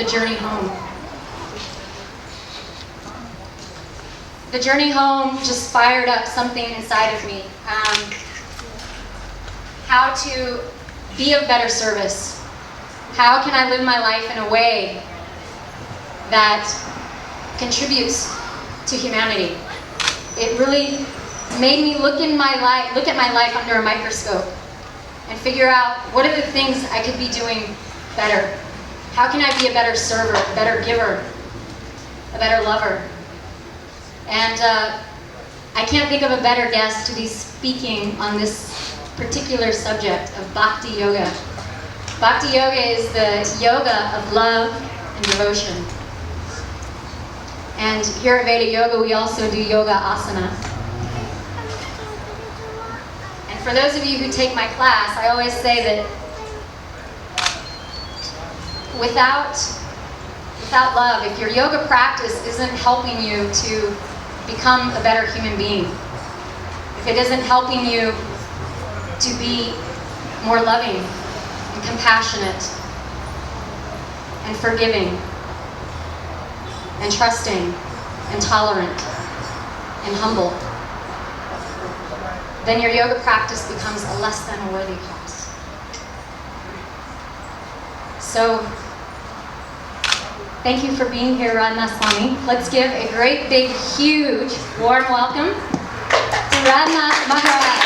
journey home. The journey home just fired up something inside of me. How to be of better service. How can I live my life in a way that contributes to humanity? It really made me look at my life under a microscope and figure out what are the things I could be doing better. How can I be a better server, a better giver, a better lover? And I can't think of a better guest to be speaking on this particular subject of Bhakti Yoga. Bhakti Yoga is the yoga of love and devotion. And here at Veda Yoga, we also do yoga asana. And for those of you who take my class, I always say that without love, if your yoga practice isn't helping you to become a better human being, if it isn't helping you to be more loving and compassionate and forgiving and trusting and tolerant and humble, then your yoga practice becomes a less than a worthy cause. So, thank you for being here, Radhanath Swami. Let's give a great, big, huge, warm welcome to Radhanath Maharaj.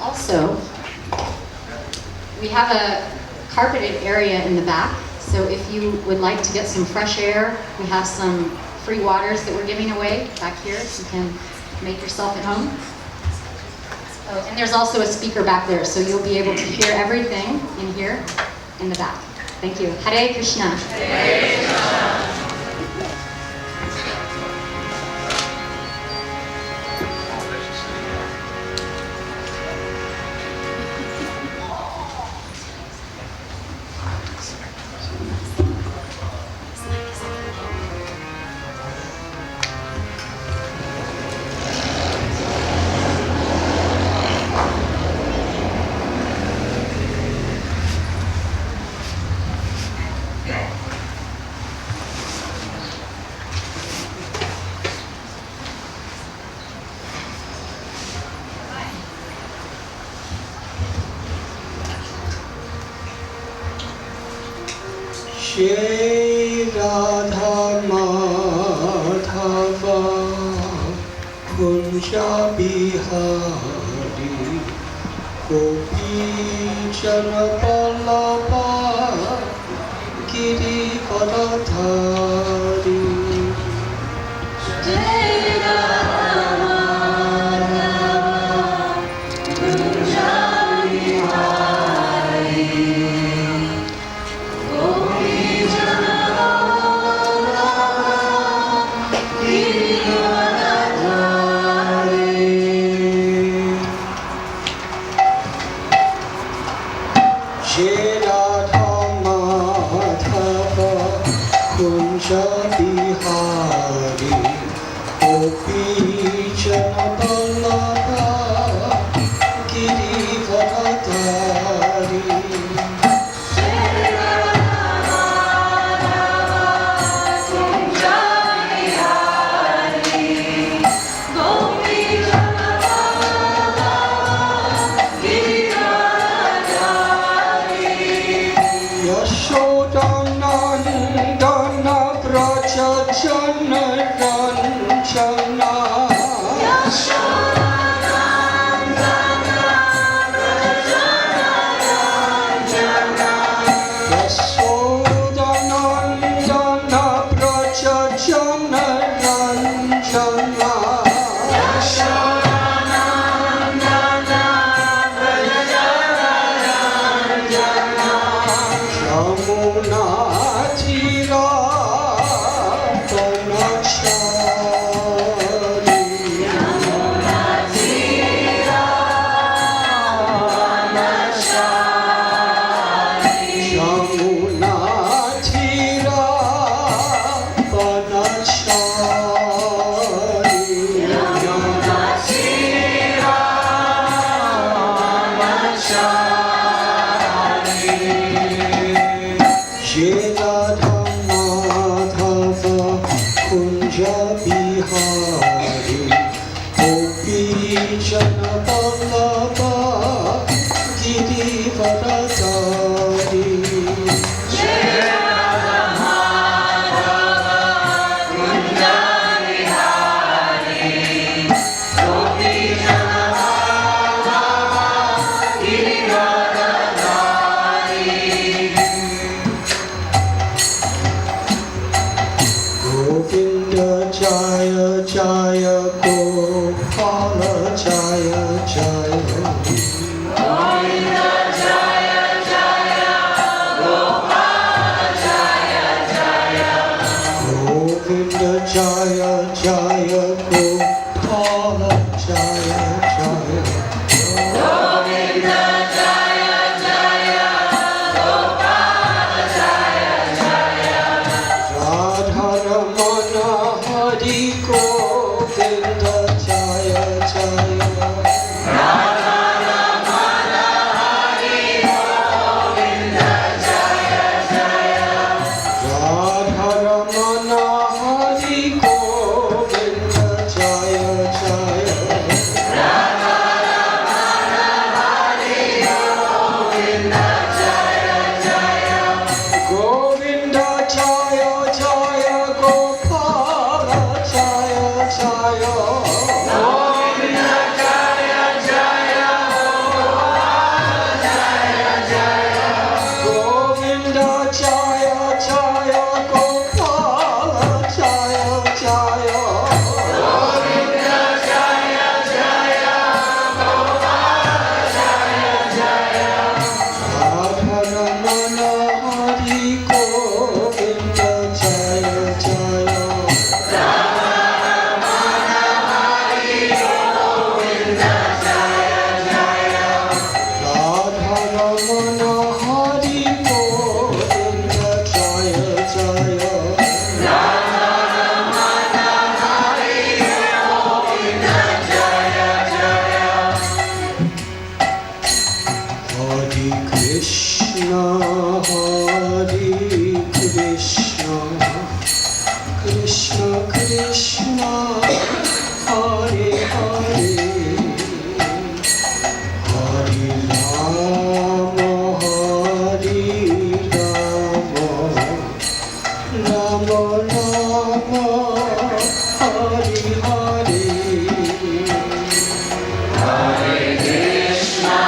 Also, we have a carpeted area in the back, so if you would like to get some fresh air, we have some free waters that we're giving away back here, so you can make yourself at home. Oh, and there's also a speaker back there, so you'll be able to hear everything in here in the back. Thank you. Hare Krishna. Hare Krishna. Shri Radha Madhava Kunja Bihari Gopi Jana Vallabha Giri Vadadhari. Krishna, Krishna Krishna, Hare Hare, Hare Rama, Rama Rama, Hare Hare. Hare Krishna,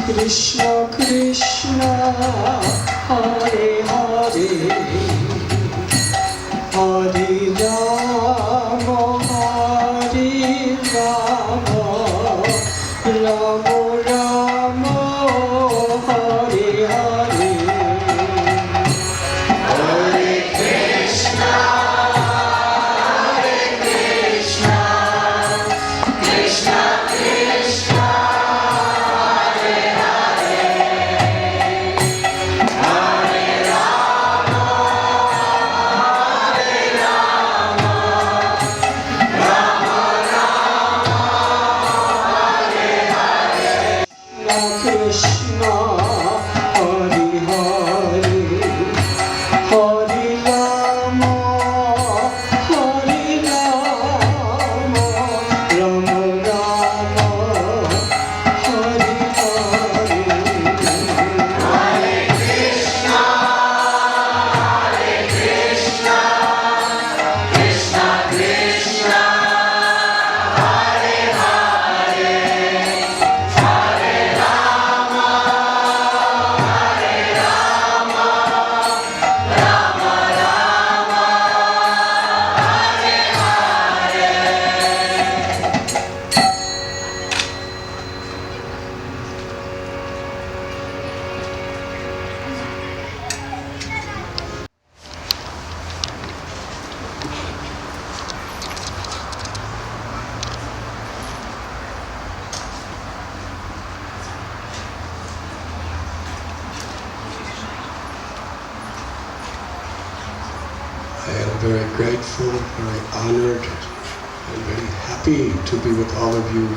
Krishna Krishna, Hare Hare, Hare Rama, Rama Rama, Hare Hare. Hare Krishna, Krishna Krishna, Krishna, Hare Hare, Hare Rama, Rama Rama, Hare Hare. Hare Krishna, Krishna Krishna, Hare Hare, Hare Rama, Rama Rama, Hare Hare. I am very grateful, very honored, and very happy to be with all of you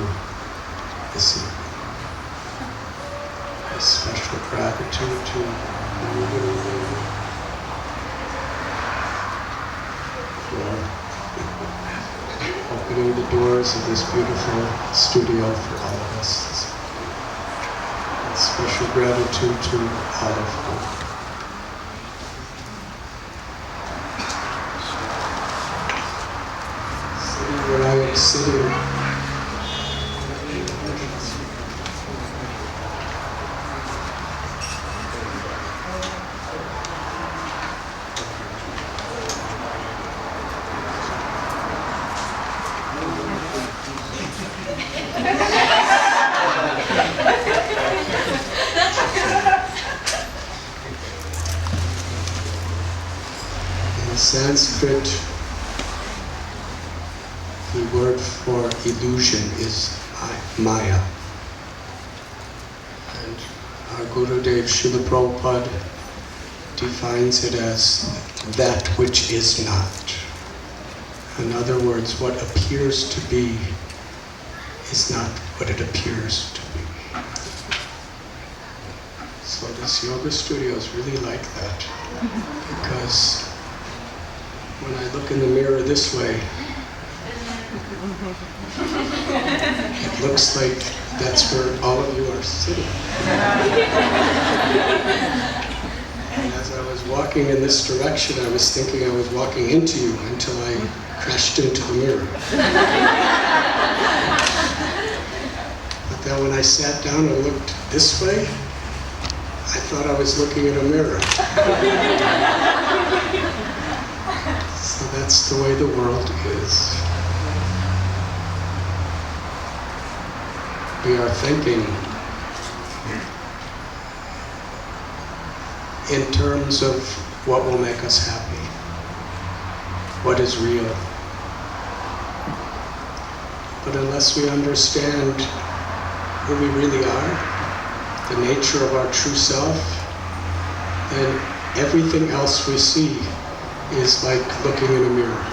this evening. A special gratitude to for opening the doors of this beautiful studio for all of us. And special gratitude to all of you. Where I am sitting, in Sanskrit, the word for illusion is Maya. And our Gurudev Srila Prabhupada defines it as that which is not. In other words, what appears to be is not what it appears to be. So this yoga studio is really like that, because when I look in the mirror this way, it looks like that's where all of you are sitting. And as I was walking in this direction, I was thinking I was walking into you until I crashed into the mirror. But then when I sat down and looked this way, I thought I was looking at a mirror. So that's the way the world is. We are thinking in terms of what will make us happy, what is real. But unless we understand who we really are, the nature of our true self, then everything else we see is like looking in a mirror.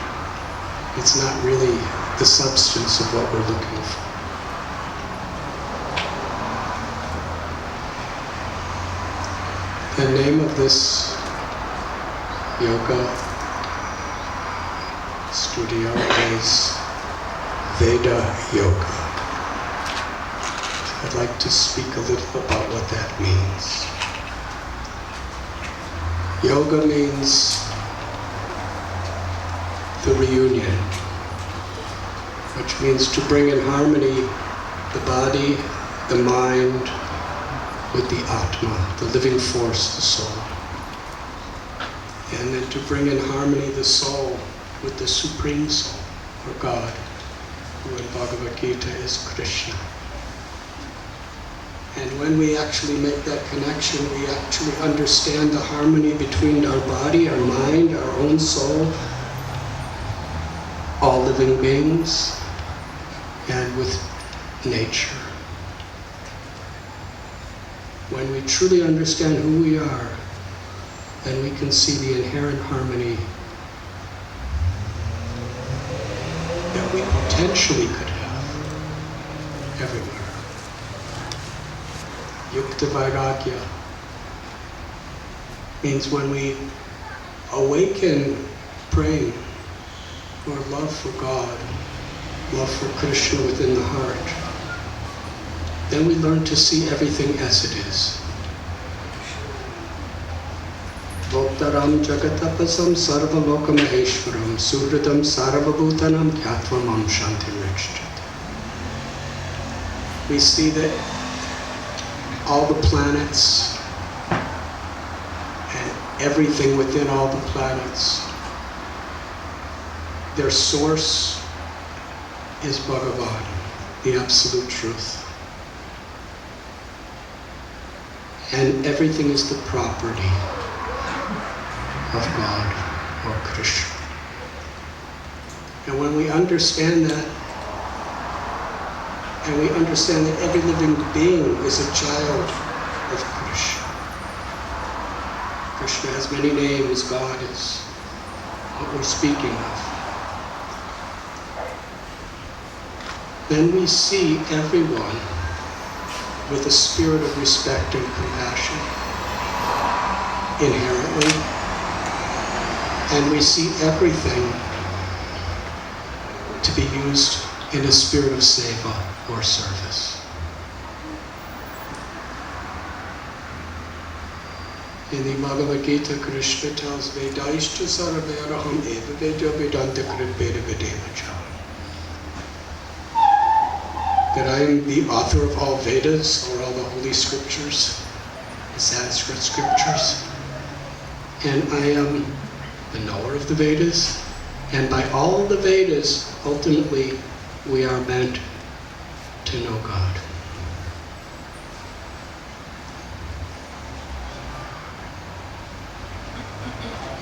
It's not really the substance of what we're looking for. The name of this yoga studio is Veda Yoga. I'd like to speak a little about what that means. Yoga means the reunion, which means to bring in harmony the body, the mind, with the Atma, the living force, the soul. And then to bring in harmony the soul with the Supreme Soul, or God, who in Bhagavad Gita is Krishna. And when we actually make that connection, we actually understand the harmony between our body, our mind, our own soul, all living beings, and with nature. When we truly understand who we are, then we can see the inherent harmony that we potentially could have everywhere. Yukta Vairagya means when we awaken praying or love for God, love for Krishna within the heart, then we learn to see everything as it is. Bhoktaram jagatapasam sarvalokam maheshwaram suhridam sarvabhutanam kyatvamam shantimirchit. We see that all the planets and everything within all the planets, their source is Bhagavan, the absolute truth. And everything is the property of God or Krishna. And when we understand that, and we understand that every living being is a child of Krishna. Krishna has many names, God is what we're speaking of. Then we see everyone with a spirit of respect and compassion inherently. And we see everything to be used in a spirit of seva or service. In the Bhagavad Gita, Krishna tells Vedaishta Sarvayaraham Eva Vedya Vedanta Kripeda Vedeva. That I am the author of all Vedas, or all the holy scriptures, the Sanskrit scriptures. And I am the knower of the Vedas. And by all the Vedas, ultimately, we are meant to know God.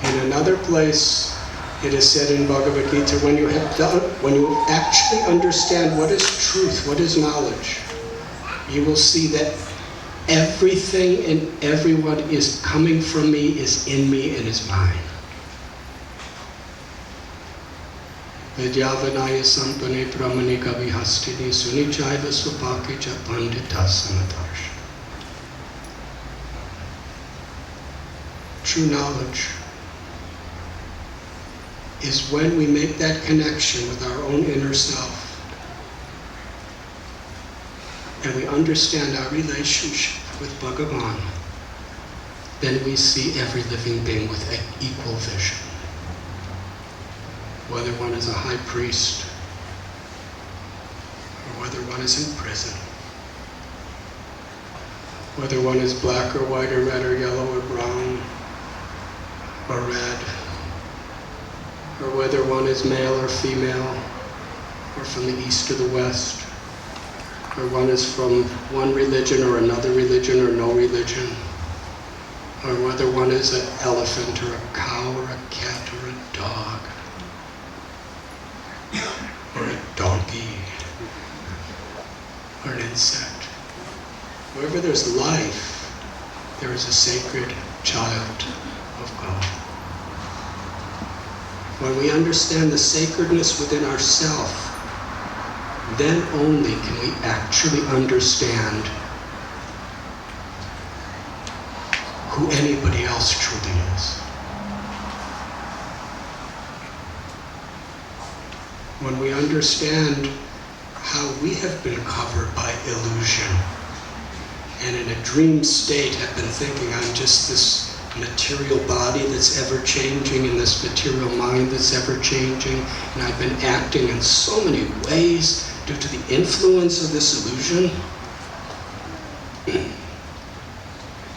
In another place, it is said in Bhagavad Gita, when you actually understand what is truth, what is knowledge, you will see that everything and everyone is coming from me, is in me, and is mine. Vidyavanaya sampane brahmane kavi hastini sunichaiva swapake cha pandita samadarsh. True knowledge is when we make that connection with our own inner self and we understand our relationship with Bhagavan, then we see every living being with an equal vision. Whether one is a high priest or whether one is in prison, whether one is black or white or red or yellow or brown or red, or whether one is male or female, or from the east or the west, or one is from one religion or another religion or no religion, or whether one is an elephant or a cow or a cat or a dog or a donkey or an insect. Wherever there's life, there is a sacred child of God. When we understand the sacredness within ourselves, then only can we actually understand who anybody else truly is. When we understand how we have been covered by illusion, and in a dream state have been thinking I'm just this material body that's ever changing, and this material mind that's ever changing, and I've been acting in so many ways due to the influence of this illusion.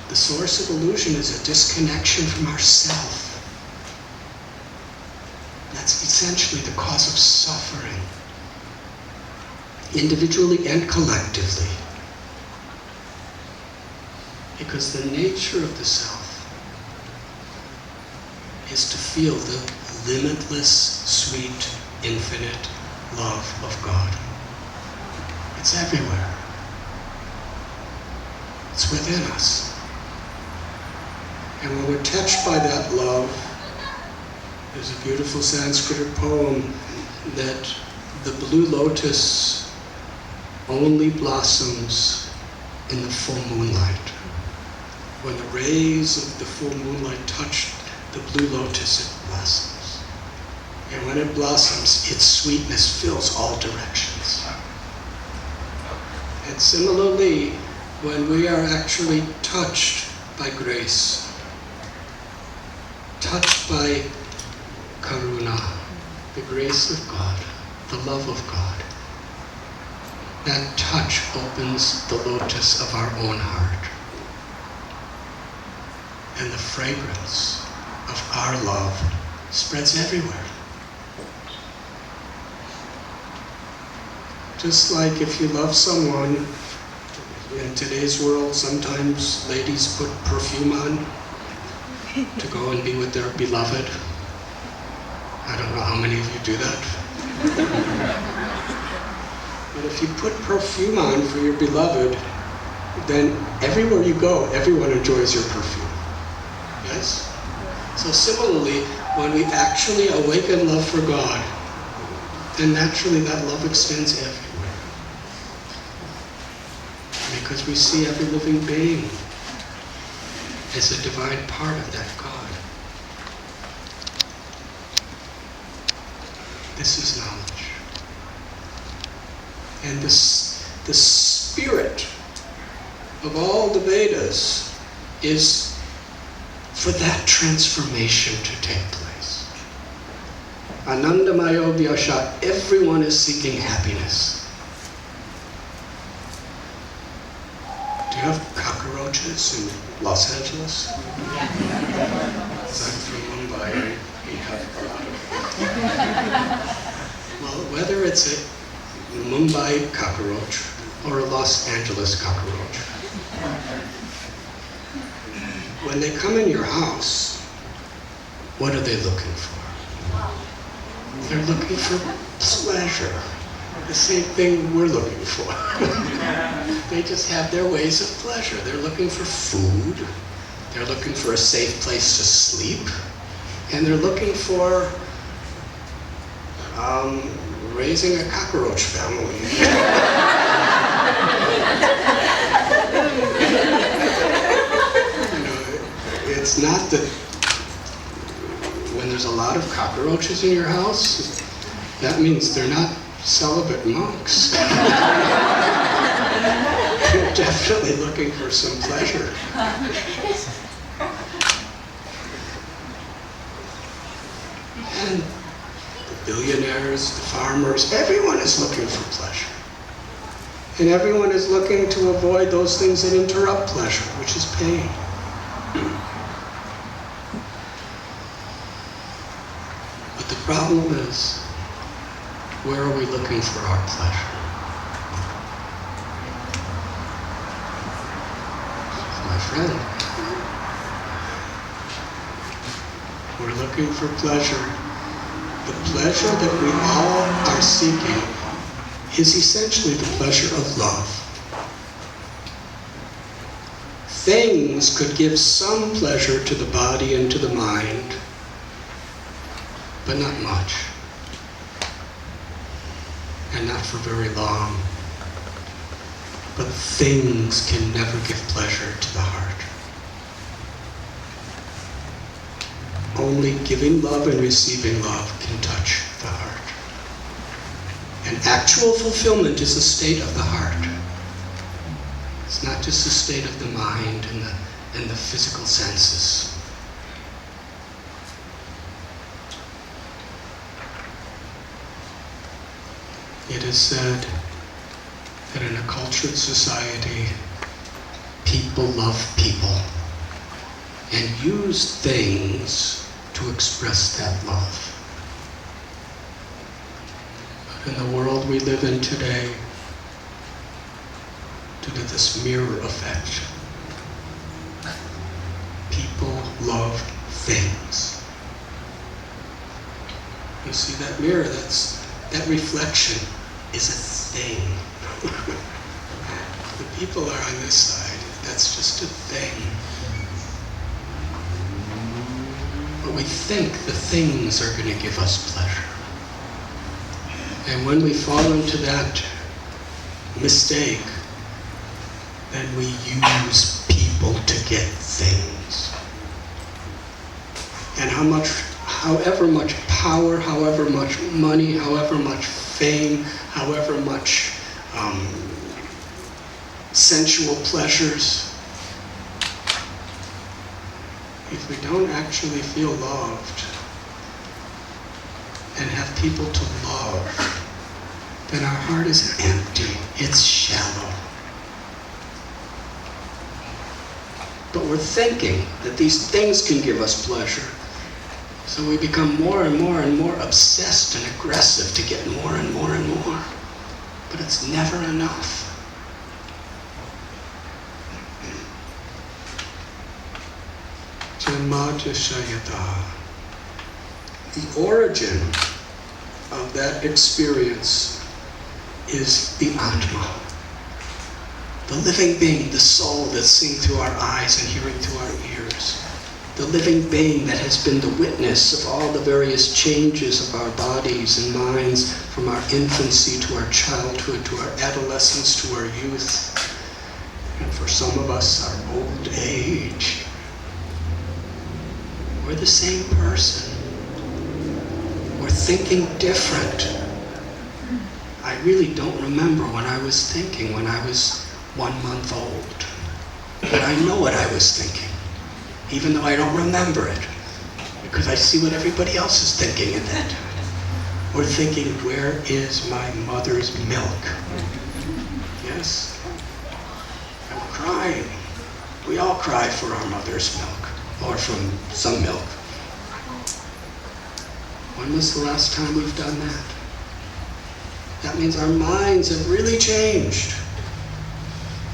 The source of illusion is a disconnection from ourself. That's essentially the cause of suffering, individually and collectively. Because the nature of the self is to feel the limitless, sweet, infinite love of God. It's everywhere. It's within us. And when we're touched by that love, there's a beautiful Sanskrit poem that the blue lotus only blossoms in the full moonlight. When the rays of the full moonlight touch the blue lotus, it blossoms. And when it blossoms, its sweetness fills all directions. And similarly, when we are actually touched by grace, touched by karuna, the grace of God, the love of God, that touch opens the lotus of our own heart. And the fragrance of our love spreads everywhere. Just like if you love someone, in today's world, sometimes ladies put perfume on to go and be with their beloved. I don't know how many of you do that. But if you put perfume on for your beloved, then everywhere you go, everyone enjoys your perfume. Yes? So similarly, when we actually awaken love for God, then naturally that love extends everywhere. Because we see every living being as a divine part of that God. This is knowledge. And the spirit of all the Vedas is for that transformation to take place. Anandamayo Vyasha, everyone is seeking happiness. Do you have cockroaches in Los Angeles? Because I'm from Mumbai, we have a lot of them. Well, whether it's a Mumbai cockroach or a Los Angeles cockroach, when they come in your house, what are they looking for? They're looking for pleasure. The same thing we're looking for. They just have their ways of pleasure. They're looking for food. They're looking for a safe place to sleep. And they're looking for raising a cockroach family. It's not that when there's a lot of cockroaches in your house, that means they're not celibate monks. They're definitely looking for some pleasure. And the billionaires, the farmers, everyone is looking for pleasure. And everyone is looking to avoid those things that interrupt pleasure, which is pain. But the problem is, where are we looking for our pleasure? My friend, we're looking for pleasure, the pleasure that we all are seeking is essentially the pleasure of love. Things could give some pleasure to the body and to the mind, but not much. And not for very long. But things can never give pleasure to the heart. Only giving love and receiving love can touch the heart. And actual fulfillment is a state of the heart. It's not just a state of the mind and the physical senses. It is said that in a cultured society, people love people and use things to express that love. But in the world we live in today, due to this mirror effect, people love things. You see that mirror, that reflection is a thing. The people are on this side. That's just a thing. But we think the things are going to give us pleasure. And when we fall into that mistake, then we use people to get things. And however much power, however much money, however much fame, however much sensual pleasures, if we don't actually feel loved and have people to love, then our heart is empty, it's shallow. But we're thinking that these things can give us pleasure. So we become more and more and more obsessed and aggressive to get more and more and more. But it's never enough. Janmadhyashayata. The origin of that experience is the Atma. The living being, the soul that's seeing through our eyes and hearing through our ears. The living being that has been the witness of all the various changes of our bodies and minds from our infancy to our childhood, to our adolescence, to our youth, and for some of us, our old age. We're the same person. We're thinking different. I really don't remember when I was thinking when I was 1 month old. But I know what I was thinking, even though I don't remember it, because I see what everybody else is thinking in that time. We're thinking, where is my mother's milk? Yes? And we're crying. We all cry for our mother's milk, or from some milk. When was the last time we've done that? That means our minds have really changed.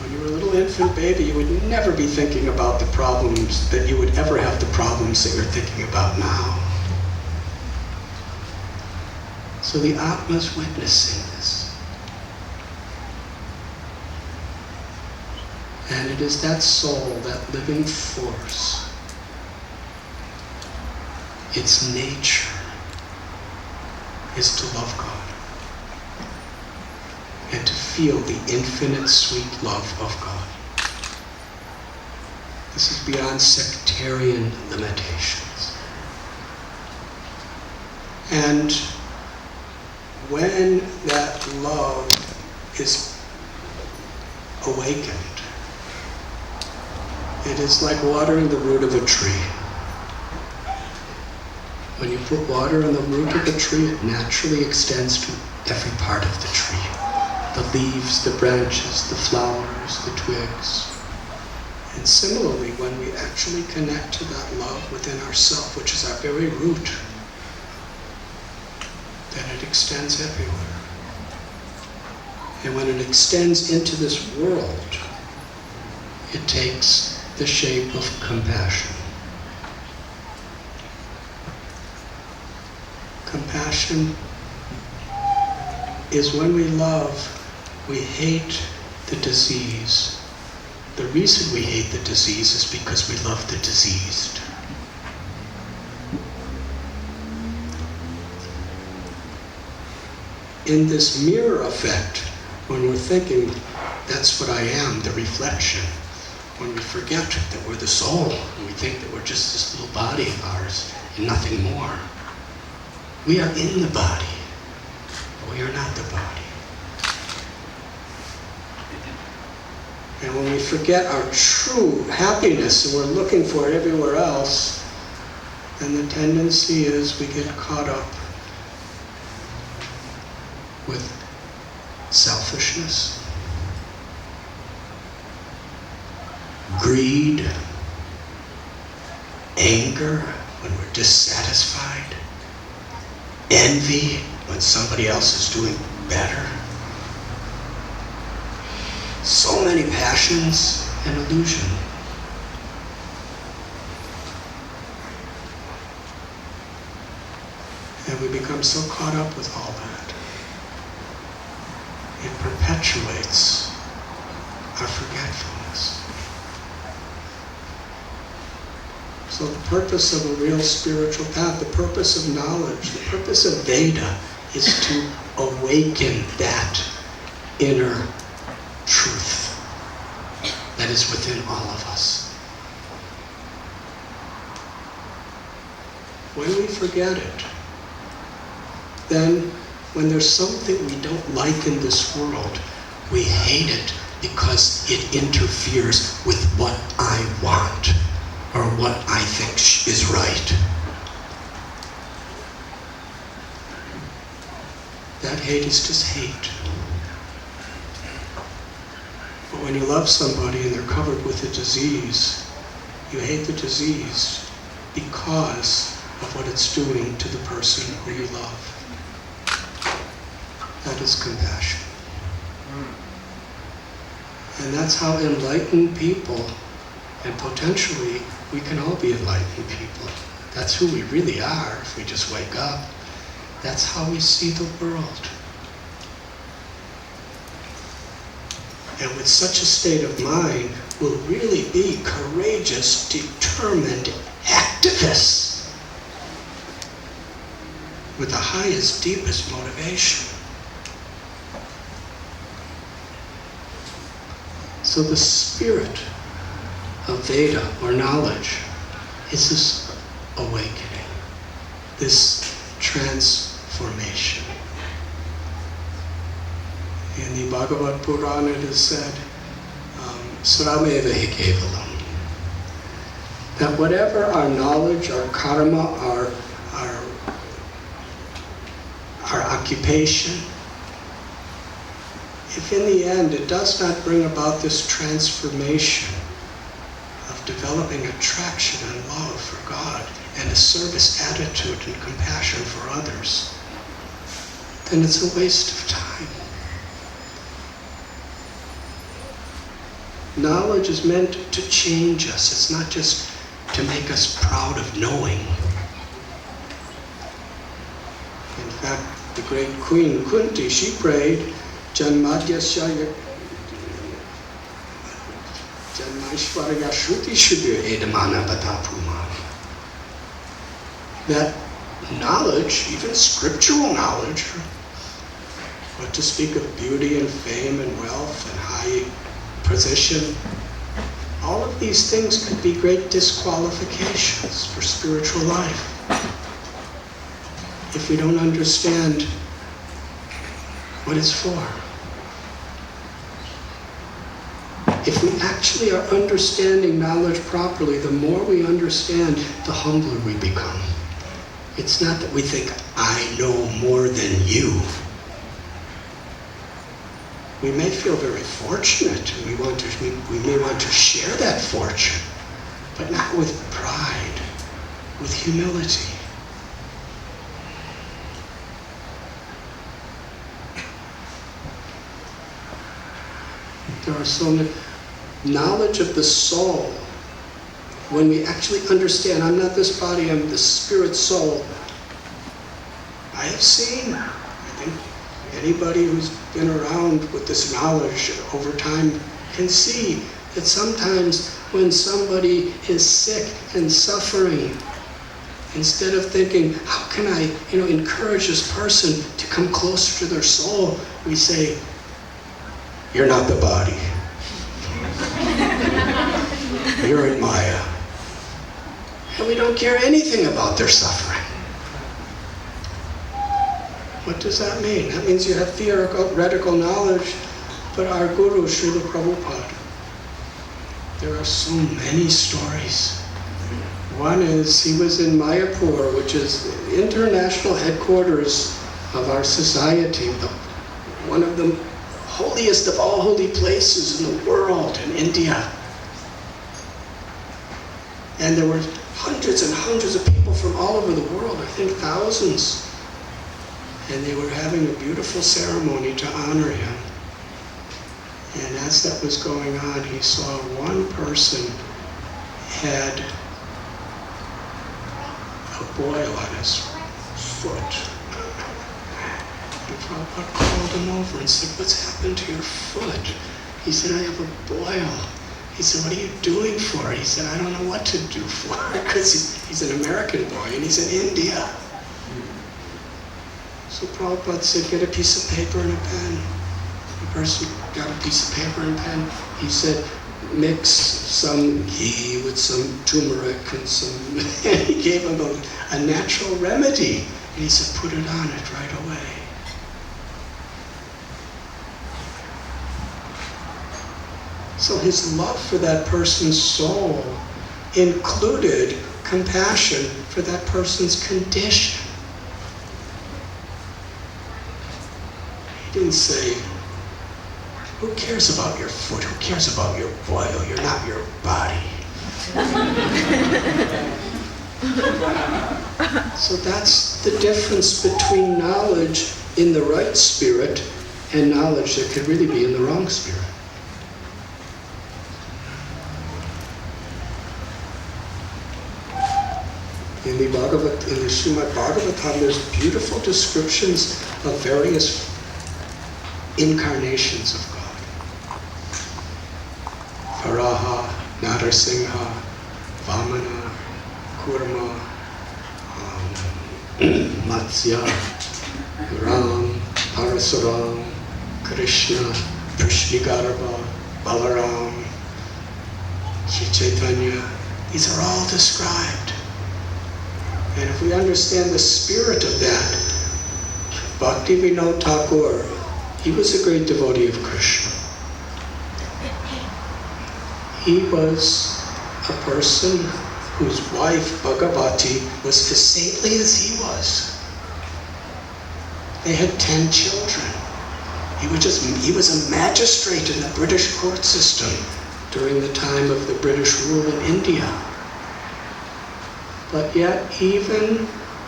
When you were a little infant baby, you would never be thinking about the problems that you would ever have the problems that you're thinking about now. So the Atma's witnessing this. And it is that soul, that living force, its nature is to love God and to feel the infinite sweet love of God. This is beyond sectarian limitations. And when that love is awakened, it is like watering the root of a tree. When you put water on the root of the tree, it naturally extends to every part of the tree. The leaves, the branches, the flowers, the twigs. And similarly, when we actually connect to that love within ourselves, which is our very root, then it extends everywhere. And when it extends into this world, it takes the shape of compassion. Compassion is when we love, we hate the disease. The reason we hate the disease is because we love the diseased. In this mirror effect, when we're thinking, that's what I am, the reflection, when we forget that we're the soul, and we think that we're just this little body of ours and nothing more. We are in the body, but we are not the body. And when we forget our true happiness and we're looking for it everywhere else, then the tendency is we get caught up with selfishness, greed, anger when we're dissatisfied, envy when somebody else is doing better. So many passions and illusion. And we become so caught up with all that. It perpetuates our forgetfulness. So the purpose of a real spiritual path, the purpose of knowledge, the purpose of Veda is to awaken that inner truth that is within all of us. When we forget it, then when there's something we don't like in this world, we hate it because it interferes with what I want or what I think is right. That hate is just hate. But when you love somebody and they're covered with a disease, you hate the disease because of what it's doing to the person who you love. That is compassion. And that's how enlightened people, and potentially we can all be enlightened people. That's who we really are if we just wake up. That's how we see the world. And with such a state of mind, we'll really be courageous, determined activists with the highest, deepest motivation. So the spirit of Veda, or knowledge, is this awakening, this transformation. In the Bhagavad Purana it is said, Srameva hi kevalam, that whatever our knowledge, our karma, our occupation, if in the end it does not bring about this transformation of developing attraction and love for God and a service attitude and compassion for others, then it's a waste of time. Knowledge is meant to change us. It's not just to make us proud of knowing. In fact, the great Queen Kunti, she prayed, Janmadhyasya Janmaishwarya Shruti Shubhya Edamana Batapuma. That knowledge, even scriptural knowledge, what to speak of beauty and fame and wealth and high position, all of these things could be great disqualifications for spiritual life if we don't understand what it's for. If we actually are understanding knowledge properly, the more we understand, the humbler we become. It's not that we think, I know more than you. We may feel very fortunate, and we may want to share that fortune, but not with pride, with humility. There are so many knowledge of the soul. When we actually understand, I'm not this body, I'm the spirit soul. I have seen, I think anybody who's been around with this knowledge over time can see that sometimes when somebody is sick and suffering, instead of thinking, how can I, encourage this person to come closer to their soul, we say, you're not the body. You're in Maya. And we don't care anything about their suffering. What does that mean? That means you have theoretical knowledge, but our Guru, Srila Prabhupada, there are so many stories. One is, he was in Mayapur, which is the international headquarters of our society, one of the holiest of all holy places in the world, in India. And there were hundreds and hundreds of people from all over the world, I think thousands. And they were having a beautiful ceremony to honor him. And as that was going on, he saw one person had a boil on his foot. And Prabhupada called him over and said, what's happened to your foot? He said, I have a boil. He said, what are you doing for it? He said, I don't know what to do for it, because he's an American boy and he's in India. So Prabhupada said, get a piece of paper and a pen. The person got a piece of paper and pen. He said, mix some ghee with some turmeric and some... and he gave him a natural remedy. And he said, put it on it right away. So his love for that person's soul included compassion for that person's condition. He didn't say, who cares about your foot? Who cares about your boil? You're not your body. So that's the difference between knowledge in the right spirit and knowledge that could really be in the wrong spirit. In the Srimad Bhagavatam, there's beautiful descriptions of various incarnations of God. Varaha, Narasimha, Vamana, Kurma, Matsya, Ram, Parasuram, Krishna, Prishnigarva, Balaram, Sri Chaitanya. These are all described. And if we understand the spirit of that, Bhakti Vinod Thakur, he was a great devotee of Krishna. He was a person whose wife, Bhagavati, was as saintly as he was. They had 10 children. He was a magistrate in the British court system during the time of the British rule in India. But yet, even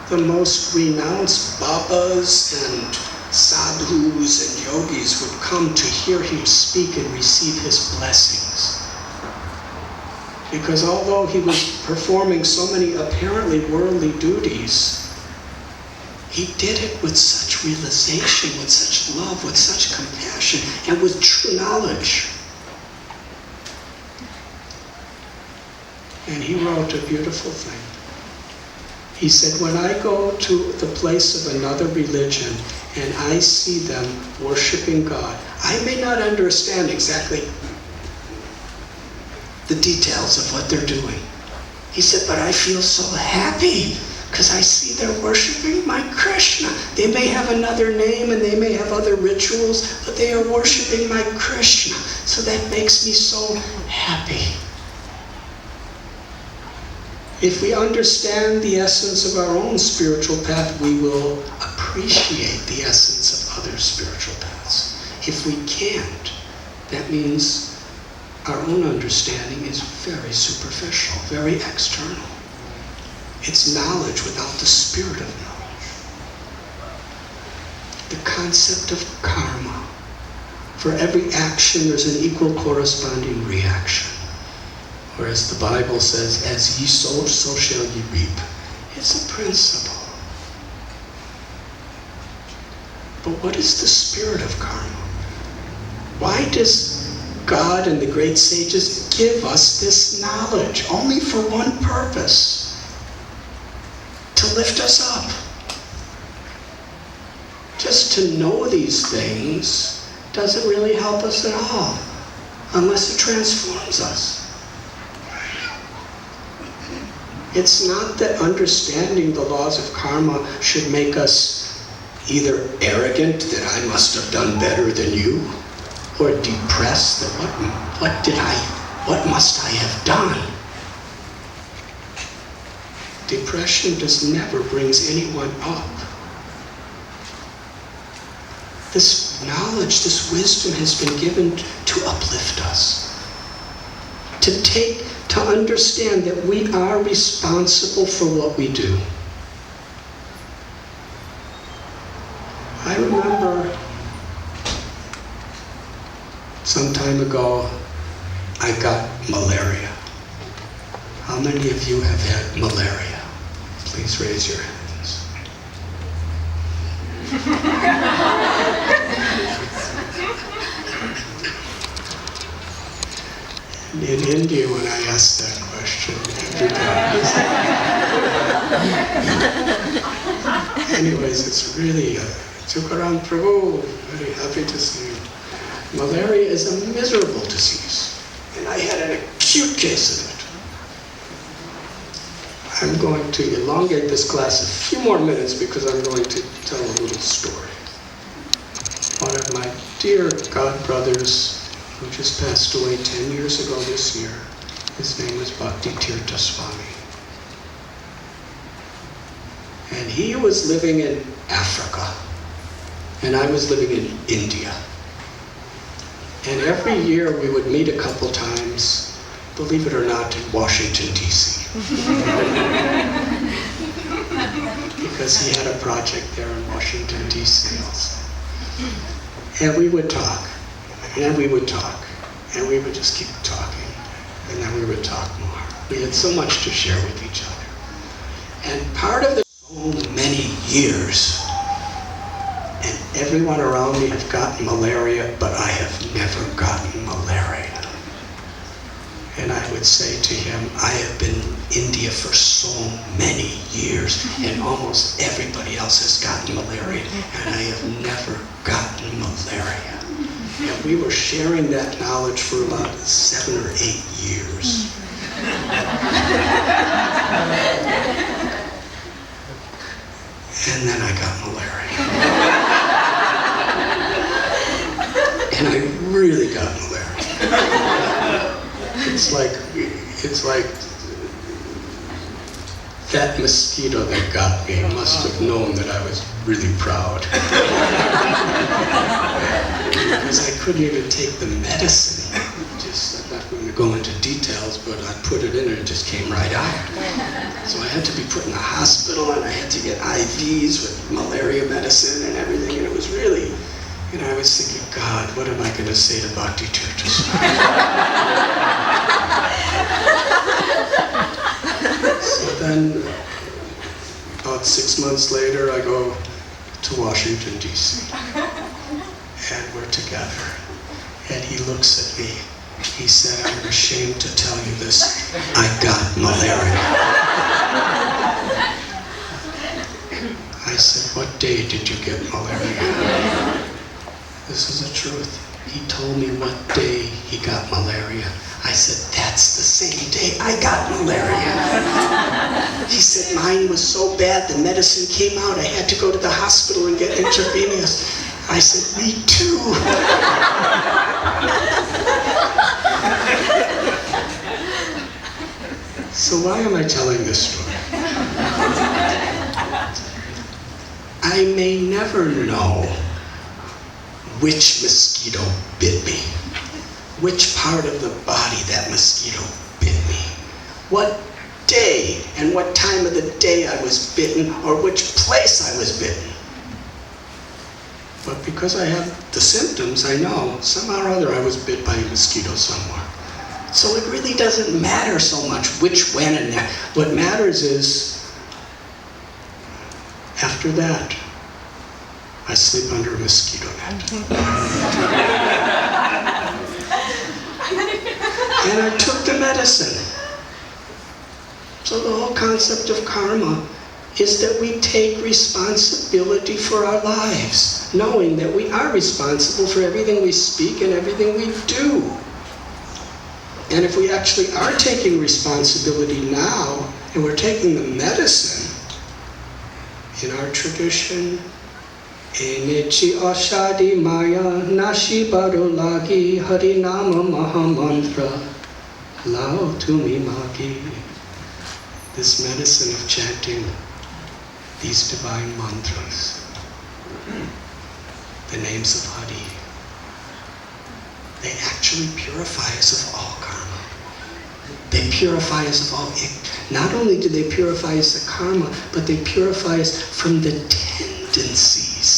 the most renounced babas and sadhus and yogis would come to hear him speak and receive his blessings. Because although he was performing so many apparently worldly duties, he did it with such realization, with such love, with such compassion, and with true knowledge. And he wrote a beautiful thing. He said, when I go to the place of another religion and I see them worshiping God, I may not understand exactly the details of what they're doing. He said, but I feel so happy because I see they're worshiping my Krishna. They may have another name and they may have other rituals, but they are worshiping my Krishna. So that makes me so happy. If we understand the essence of our own spiritual path, we will appreciate the essence of other spiritual paths. If we can't, that means our own understanding is very superficial, very external. It's knowledge without the spirit of knowledge. The concept of karma. For every action, there's an equal corresponding reaction. Or as the Bible says, as ye sow, so shall ye reap. It's a principle. But what is the spirit of karma? Why does God and the great sages give us this knowledge? Only for one purpose: to lift us up. Just to know these things doesn't really help us at all, unless it transforms us. It's not that understanding the laws of karma should make us either arrogant that I must have done better than you, or depressed that what must I have done? Depression never brings anyone up. This knowledge, this wisdom has been given to uplift us. To understand that we are responsible for what we do. I remember some time ago, I got malaria. How many of you have had malaria? Please raise your hands. In India, when I asked that question, anyways, it's really, Tukaram Prabhu, very happy to see you. Malaria is a miserable disease, and I had an acute case of it. I'm going to elongate this class a few more minutes because I'm going to tell a little story. One of my dear godbrothers, who just passed away 10 years ago this year, his name was Radhanath Swami. And he was living in Africa, and I was living in India. And every year we would meet a couple times, believe it or not, in Washington, D.C. Because he had a project there in Washington, D.C. also. And we would talk, and we would talk, and we would just keep talking, and then we would talk more. We had so much to share with each other. And part of the so many years, and everyone around me have gotten malaria, but I have never gotten malaria. And I would say to him, I have been in India for so many years, and almost everybody else has gotten malaria, and I have never gotten malaria. And we were sharing that knowledge for about 7 or 8 years. And then I got malaria. And I really got malaria. It's like that mosquito that got me must have known that I was really proud. Because I couldn't even take the medicine. I'm not going to go into details, but I put it in and it just came right out. So I had to be put in the hospital, and I had to get IVs with malaria medicine and everything, and it was really, I was thinking, God, what am I going to say to Bhakti Churches? So then, about 6 months later, I go to Washington, D.C. And we're together. And he looks at me. He said, I'm ashamed to tell you this. I got malaria. I said, what day did you get malaria? This is the truth. He told me what day he got malaria. I said, that's the same day I got malaria. He said, mine was so bad the medicine came out. I had to go to the hospital and get intravenous. I said, me too. So why am I telling this story? I may never know which mosquito bit me, which part of the body that mosquito bit me, what day and what time of the day I was bitten, or which place I was bitten. But because I have the symptoms, I know somehow or other I was bit by a mosquito somewhere. So it really doesn't matter so much which, when, and that. What matters is, after that, I sleep under a mosquito net. And I took the medicine. So the whole concept of karma is that we take responsibility for our lives, knowing that we are responsible for everything we speak and everything we do. And if we actually are taking responsibility now, and we're taking the medicine, in our tradition, Enichi Ashadi Maya Nashi Barulagi Harinama Mahamantra Lao Tumi Magi. This medicine of chanting these divine mantras, the names of Hari, they actually purify us of all karma. They purify us of all ignorance. Not only do they purify us of karma, but they purify us from the tendencies.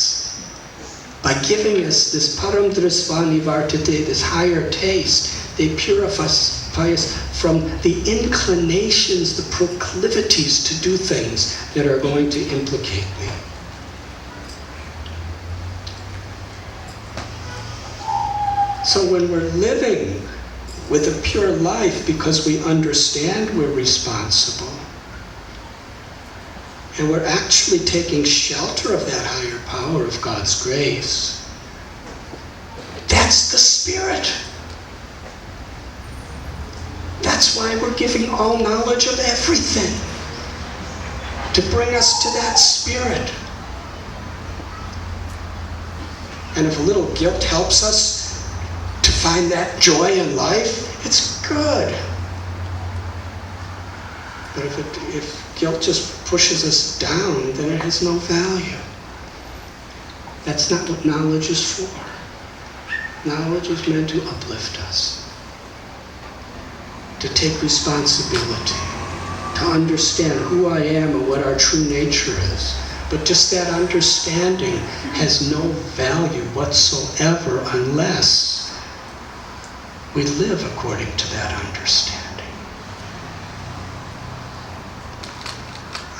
By giving us this param drisvani vartate, this higher taste, they purify us from the inclinations, the proclivities to do things that are going to implicate me. So when we're living with a pure life because we understand we're responsible, and we're actually taking shelter of that higher power of God's grace, that's the spirit. That's why we're giving all knowledge of everything, to bring us to that spirit. And if a little guilt helps us to find that joy in life, it's good. But if guilt just pushes us down, then it has no value. That's not what knowledge is for. Knowledge is meant to uplift us, to take responsibility, to understand who I am and what our true nature is. But just that understanding has no value whatsoever unless we live according to that understanding.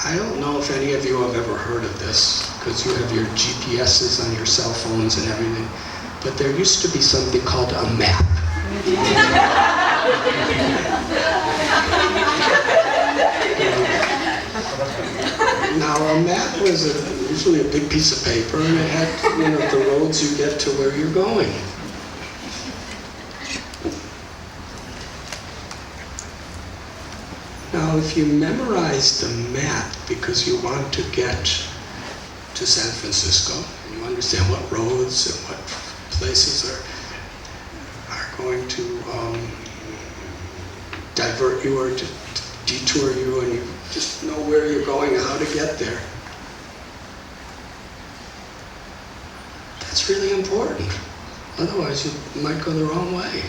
I don't know if any of you have ever heard of this, because you have your GPSs on your cell phones and everything, but there used to be something called a map. Now a map was usually a big piece of paper, and it had the roads you get to where you're going. Now if you memorize the map because you want to get to San Francisco, and you understand what roads and what places are going to divert you or to detour you, and you just know where you're going and how to get there. That's really important. Otherwise you might go the wrong way.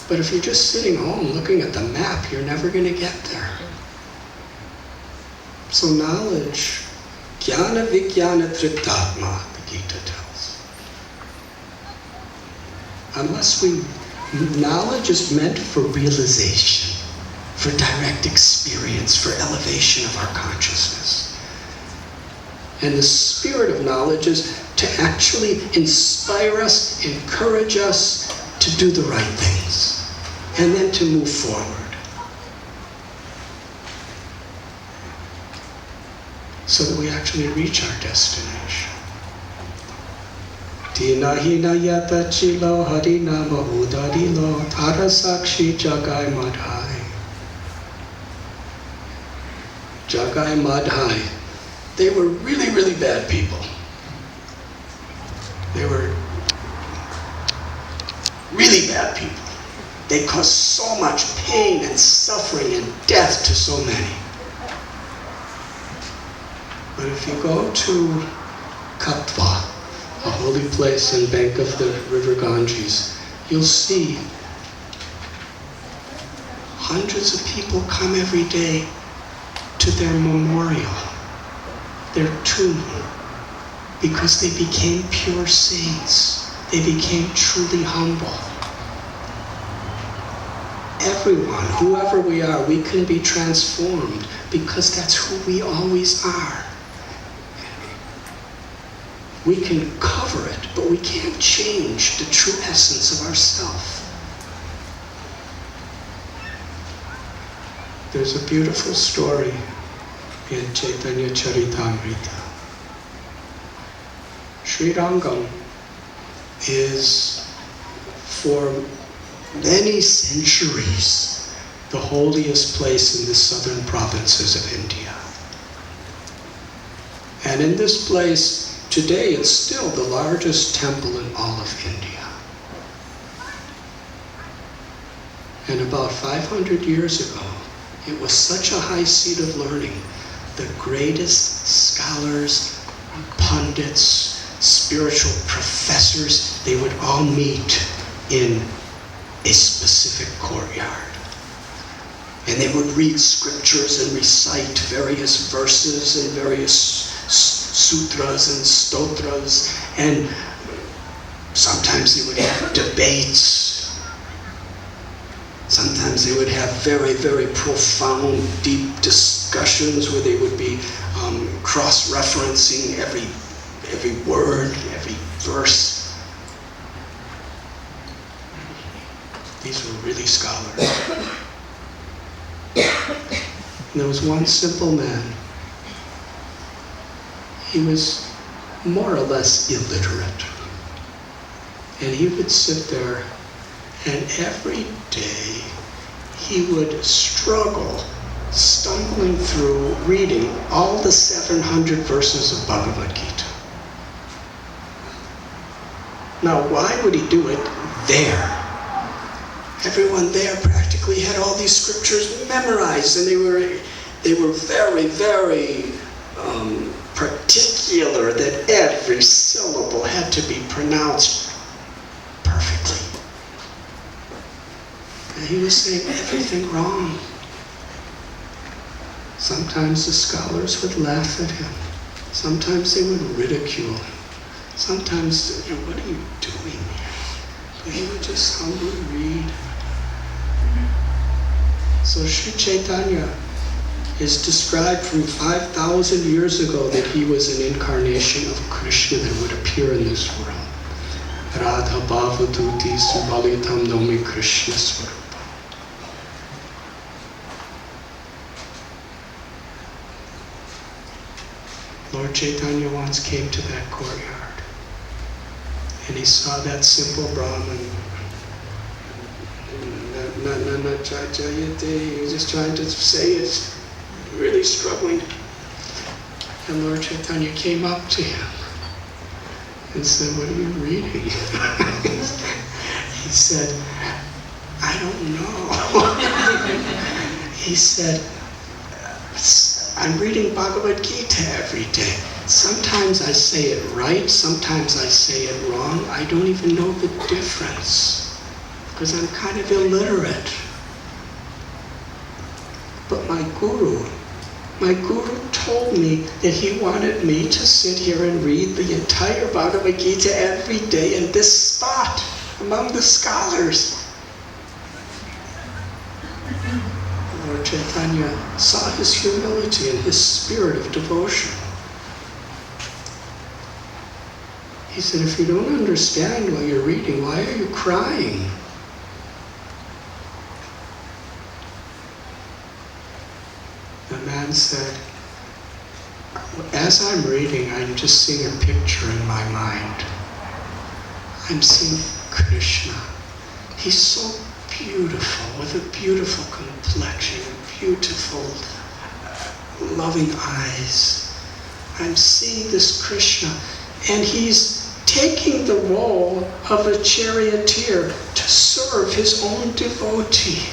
But if you're just sitting home looking at the map, you're never going to get there. So knowledge, jnana vijnana triptatma, the Gita tells. Knowledge is meant for realization, for direct experience, for elevation of our consciousness. And the spirit of knowledge is to actually inspire us, encourage us to do the right things, and then to move forward. So that we actually reach our destination. Tina hina yata chilo harinama udarilo tarasakshi jagai madhai. Jagai madhai. They were really, really bad people. They were really bad people. They caused so much pain and suffering and death to so many. But if you go to Katwa, a holy place and bank of the river Ganges, you'll see hundreds of people come every day to their memorial, their tomb, because they became pure saints. They became truly humble. Everyone, whoever we are, we can be transformed because that's who we always are. We can cover it, but we can't change the true essence of ourself. There's a beautiful story in Chaitanya Charitamrita. Sri Rangam is, for many centuries, the holiest place in the southern provinces of India. And in this place, today it's still the largest temple in all of India. And about 500 years ago, it was such a high seat of learning. The greatest scholars, pundits, spiritual professors, they would all meet in a specific courtyard. And they would read scriptures and recite various verses and various sutras and stotras, and sometimes they would have debates. Sometimes they would have very, very profound, deep discussions where they would be cross-referencing every word, every verse. These were really scholars. And there was one simple man. He was more or less illiterate. And he would sit there, and every day he would struggle, stumbling through reading all the 700 verses of Bhagavad Gita. Now, why would he do it there? Everyone there practically had all these scriptures memorized, and they were very, very particular that every syllable had to be pronounced perfectly. And he was saying everything wrong. Sometimes the scholars would laugh at him. Sometimes they would ridicule him. Sometimes, what are you doing here? But he would just humbly read. So Sri Chaitanya is described from 5,000 years ago that he was an incarnation of Krishna that would appear in this world. Radha Bhavaduti Subalitam Nomi Krishna Swarupa. Lord Chaitanya once came to that courtyard, and he saw that simple Brahmin. He was just trying to say it, really struggling. And Lord Chaitanya came up to him and said, "What are you reading?" He said, "I don't know." He said, "I'm reading Bhagavad Gita every day. Sometimes I say it right, sometimes I say it wrong. I don't even know the difference because I'm kind of illiterate. But my guru told me that he wanted me to sit here and read the entire Bhagavad Gita every day in this spot among the scholars." Lord Chaitanya saw his humility and his spirit of devotion. He said, "If you don't understand what you're reading, why are you crying?" The man said, "As I'm reading, I'm just seeing a picture in my mind. I'm seeing Krishna. He's so beautiful, with a beautiful complexion, beautiful, loving eyes. I'm seeing this Krishna, and he's taking the role of a charioteer to serve his own devotee.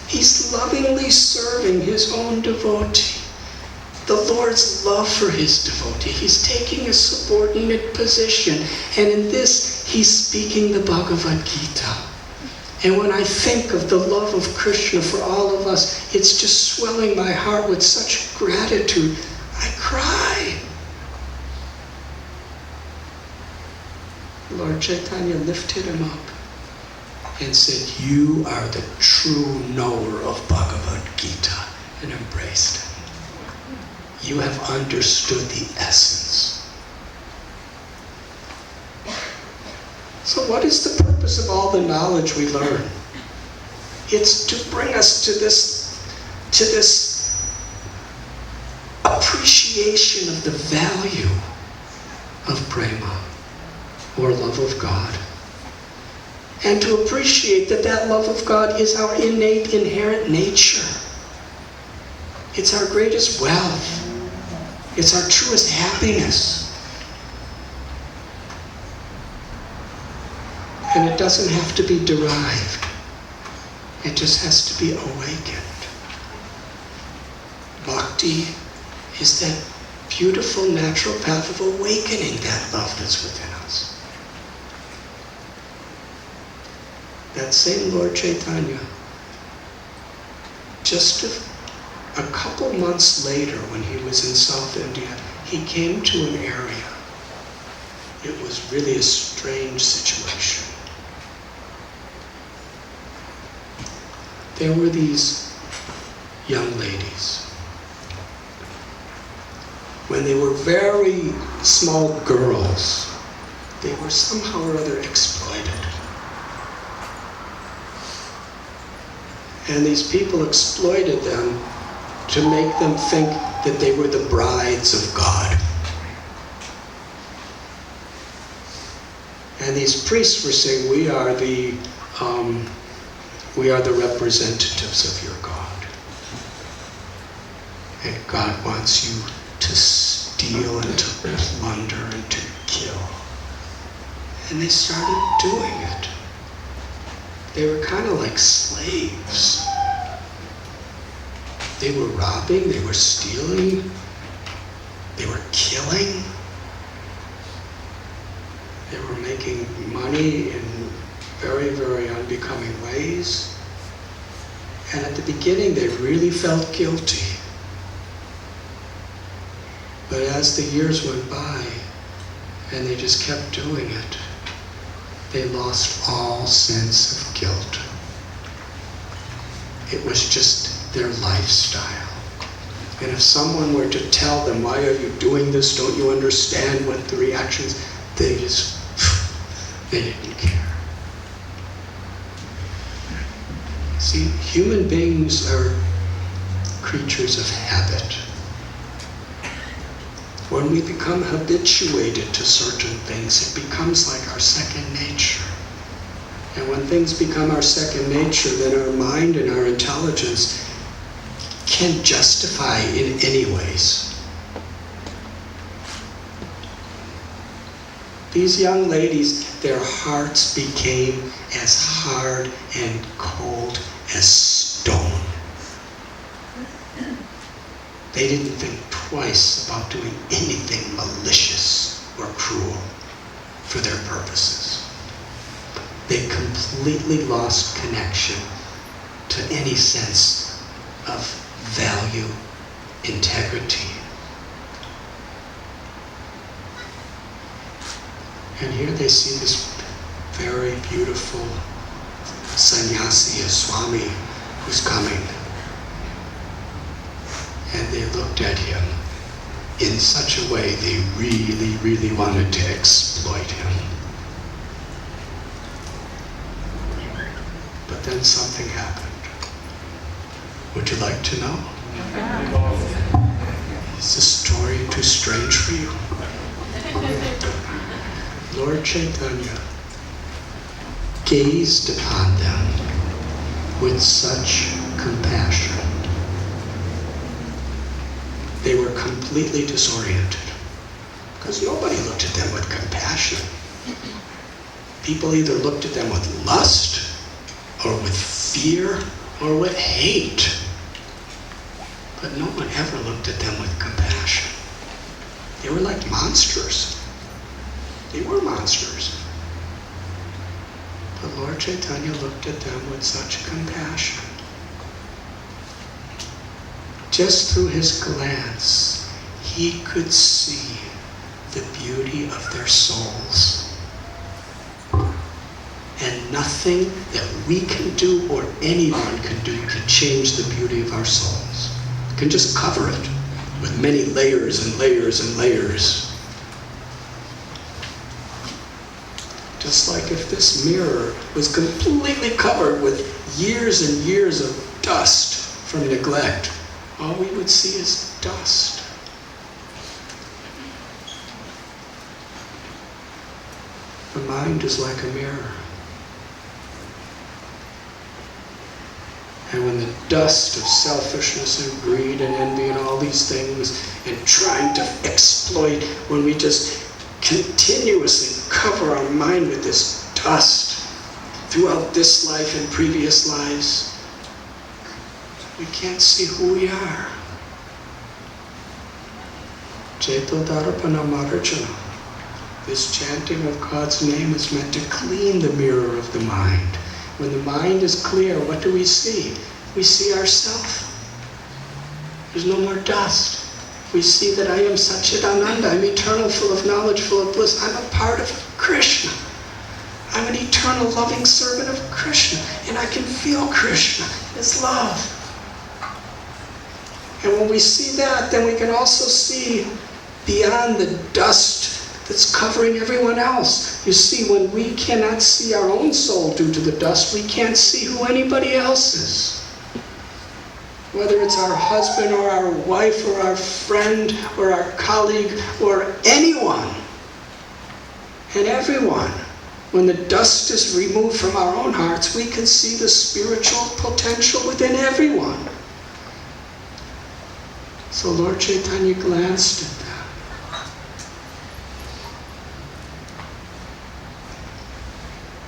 He's lovingly serving his own devotee. The Lord's love for his devotee. He's taking a subordinate position, and in this, he's speaking the Bhagavad Gita. And when I think of the love of Krishna for all of us, it's just swelling my heart with such gratitude. I cry." Lord Chaitanya lifted him up and said, "You are the true knower of Bhagavad Gita," and embraced him. "You have understood the essence. But what is the purpose of all the knowledge we learn? It's to bring us to this appreciation of the value of prema, or love of God. And to appreciate that that love of God is our innate, inherent nature. It's our greatest wealth. It's our truest happiness. And it doesn't have to be derived. It just has to be awakened. Bhakti is that beautiful natural path of awakening that love that's within us. That same Lord Chaitanya, just a couple months later when he was in South India, he came to an area. It was really a strange situation. There were these young ladies. When they were very small girls, they were somehow or other exploited. And these people exploited them to make them think that they were the brides of God. And these priests were saying, we are the representatives of your God. And God wants you to steal and to plunder and to kill. And they started doing it. They were kind of like slaves. They were robbing, they were stealing, they were killing. They were making money in very, very unbecoming ways. And at the beginning, they really felt guilty. But as the years went by, and they just kept doing it, they lost all sense of guilt. It was just their lifestyle. And if someone were to tell them, why are you doing this? Don't you understand what the reactions? They didn't care. See, human beings are creatures of habit. When we become habituated to certain things, it becomes like our second nature. And when things become our second nature, then our mind and our intelligence can justify in any ways. These young ladies, their hearts became as hard and cold as stone. They didn't think twice about doing anything malicious or cruel for their purposes. They completely lost connection to any sense of value, integrity. And here they see this very beautiful sannyasi, a Swami, who's coming. And they looked at him in such a way they really, really wanted to exploit him. But then something happened. Would you like to know? Is this story too strange for you? Lord Chaitanya gazed upon them with such compassion. They were completely disoriented because nobody looked at them with compassion. People either looked at them with lust or with fear or with hate. But no one ever looked at them with compassion. They were like monsters. They were monsters. But Lord Chaitanya looked at them with such compassion. Just through his glance, he could see the beauty of their souls. And nothing that we can do or anyone can do can change the beauty of our souls. It can just cover it with many layers and layers and layers. Just like if this mirror was completely covered with years and years of dust from neglect, all we would see is dust. The mind is like a mirror. And when the dust of selfishness and greed and envy and all these things and trying to exploit, when we just continuously cover our mind with this dust throughout this life and previous lives, we can't see who we are. Cetodharapanamarjana. This chanting of God's name is meant to clean the mirror of the mind. When the mind is clear, what do we see? We see ourselves. There's no more dust. We see that I am Satchidananda. I'm eternal, full of knowledge, full of bliss. I'm a part of Krishna. I'm an eternal, loving servant of Krishna. And I can feel Krishna, His love. And when we see that, then we can also see beyond the dust that's covering everyone else. You see, when we cannot see our own soul due to the dust, we can't see who anybody else is. Whether it's our husband or our wife or our friend or our colleague or anyone and everyone. When the dust is removed from our own hearts, we can see the spiritual potential within everyone. So Lord Chaitanya glanced at that.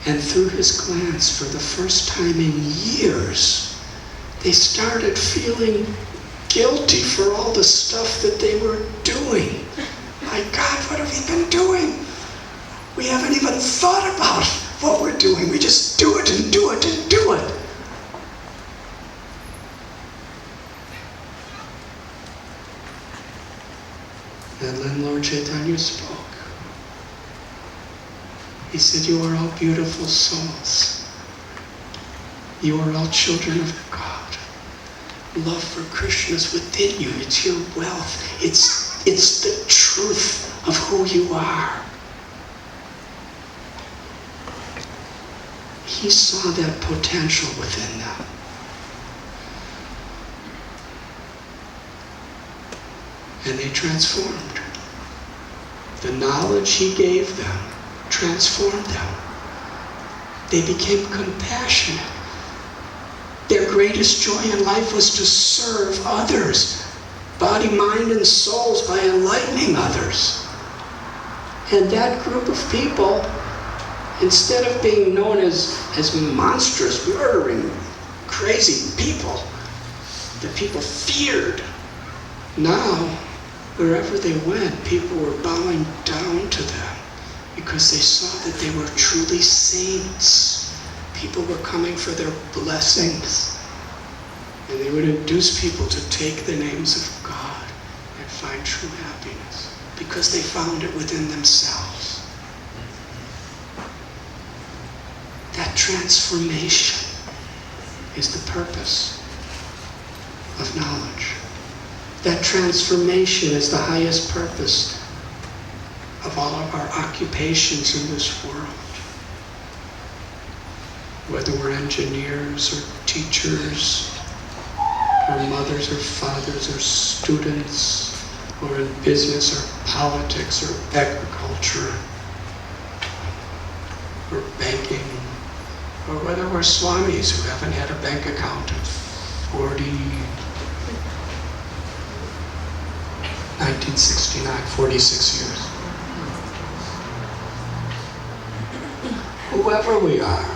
And through his glance, for the first time in years, they started feeling guilty for all the stuff that they were doing. My God, what have we been doing? We haven't even thought about what we're doing. We just do it and do it and do it. And then Lord Chaitanya spoke. He said, you are all beautiful souls. You are all children of God. Love for Krishna is within you. It's your wealth. It's the truth of who you are. He saw that potential within them. And they transformed. The knowledge he gave them transformed them. They became compassionate. Their greatest joy in life was to serve others, body, mind, and souls, by enlightening others. And that group of people, instead of being known as monstrous, murdering, crazy people that people feared, now, wherever they went, people were bowing down to them because they saw that they were truly saints. People were coming for their blessings. And they would induce people to take the names of God and find true happiness because they found it within themselves. That transformation is the purpose of knowledge. That transformation is the highest purpose of all of our occupations in this world. Whether we're engineers or teachers, or mothers or fathers or students, or in business or politics or agriculture, or banking, or whether we're swamis who haven't had a bank account in 1969, 46 years. Whoever we are,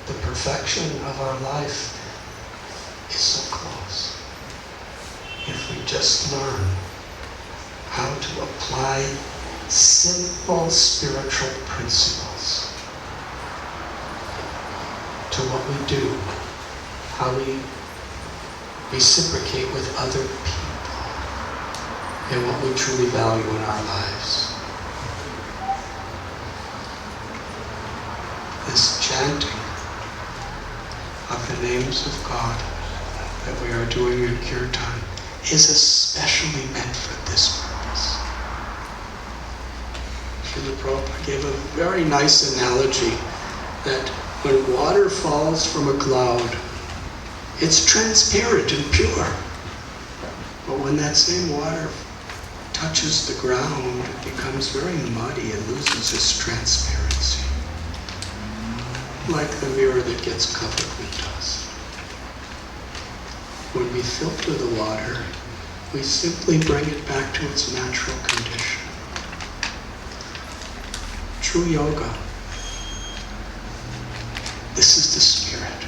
the perfection of our life is so close. If we just learn how to apply simple spiritual principles to what we do, how we reciprocate with other people, and what we truly value in our lives. This chanting of the names of God that we are doing in Kirtan is especially meant for this purpose. Srila Prabhupada gave a very nice analogy that when water falls from a cloud, it's transparent and pure. But when that same water touches the ground, it becomes very muddy and loses its transparency. Like the mirror that gets covered with dust. When we filter the water, we simply bring it back to its natural condition. True yoga. This is the spirit.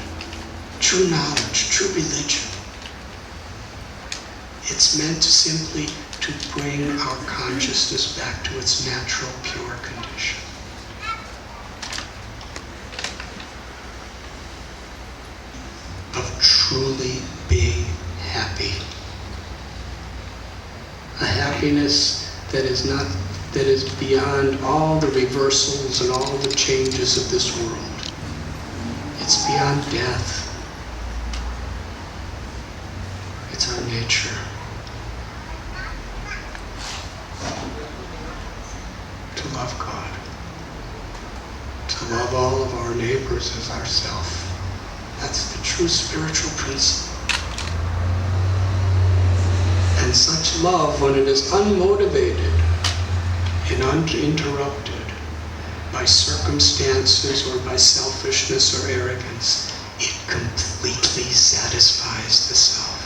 True knowledge, true religion. It's meant simply to bring our consciousness back to its natural, pure condition. Of truly being happy. A happiness that is beyond all the reversals and all the changes of this world. It's beyond death. It's our nature. To love God. To love all of our neighbors as ourselves. That's the true spiritual principle. And such love, when it is unmotivated and uninterrupted by circumstances or by selfishness or arrogance, it completely satisfies the self.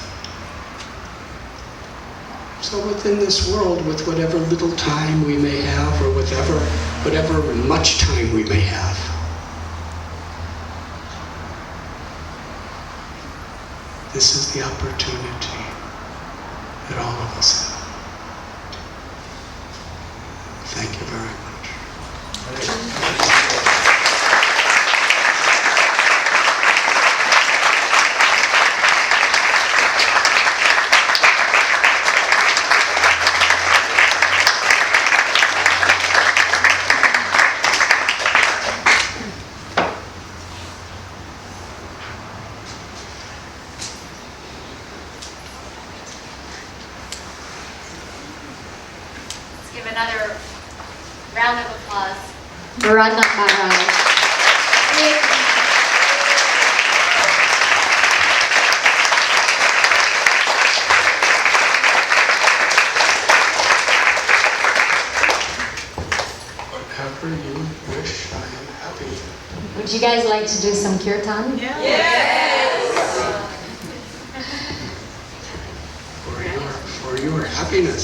So within this world, with whatever little time we may have, or whatever much time we may have, this is the opportunity that all of us have. Thank you very much. Give another round of applause. Radhanath Maharaj. Whatever you wish, I am happy. Would you guys like to do some kirtan? For your happiness.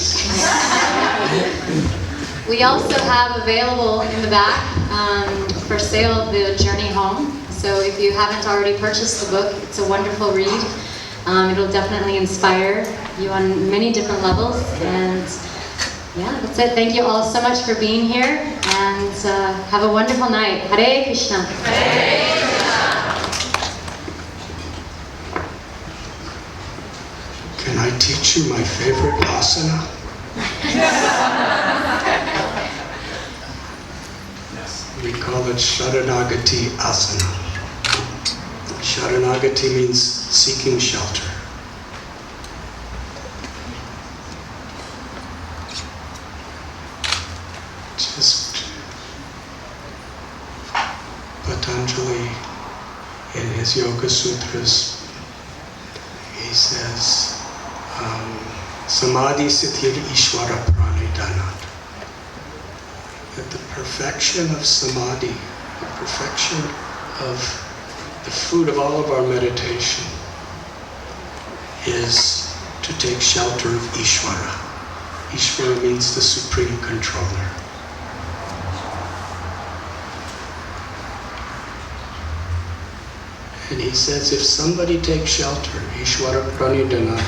We also have available in the back for sale the Journey Home. So if you haven't already purchased the book, it's a wonderful read. It'll definitely inspire you on many different levels. And yeah, that's it. Thank you all so much for being here, and have a wonderful night. Hare Krishna. Hare Krishna. Can I teach you my favorite asana? We call it Sharanagati asana. Sharanagati means seeking shelter. Just Patanjali in his Yoga Sutras, he says, Samadhi Siddhir Ishvara Pranidhanat. That the perfection of Samadhi, the perfection of the fruit of all of our meditation, is to take shelter of Ishvara. Ishvara means the Supreme Controller. And he says if somebody takes shelter, Ishvara Pranidhana,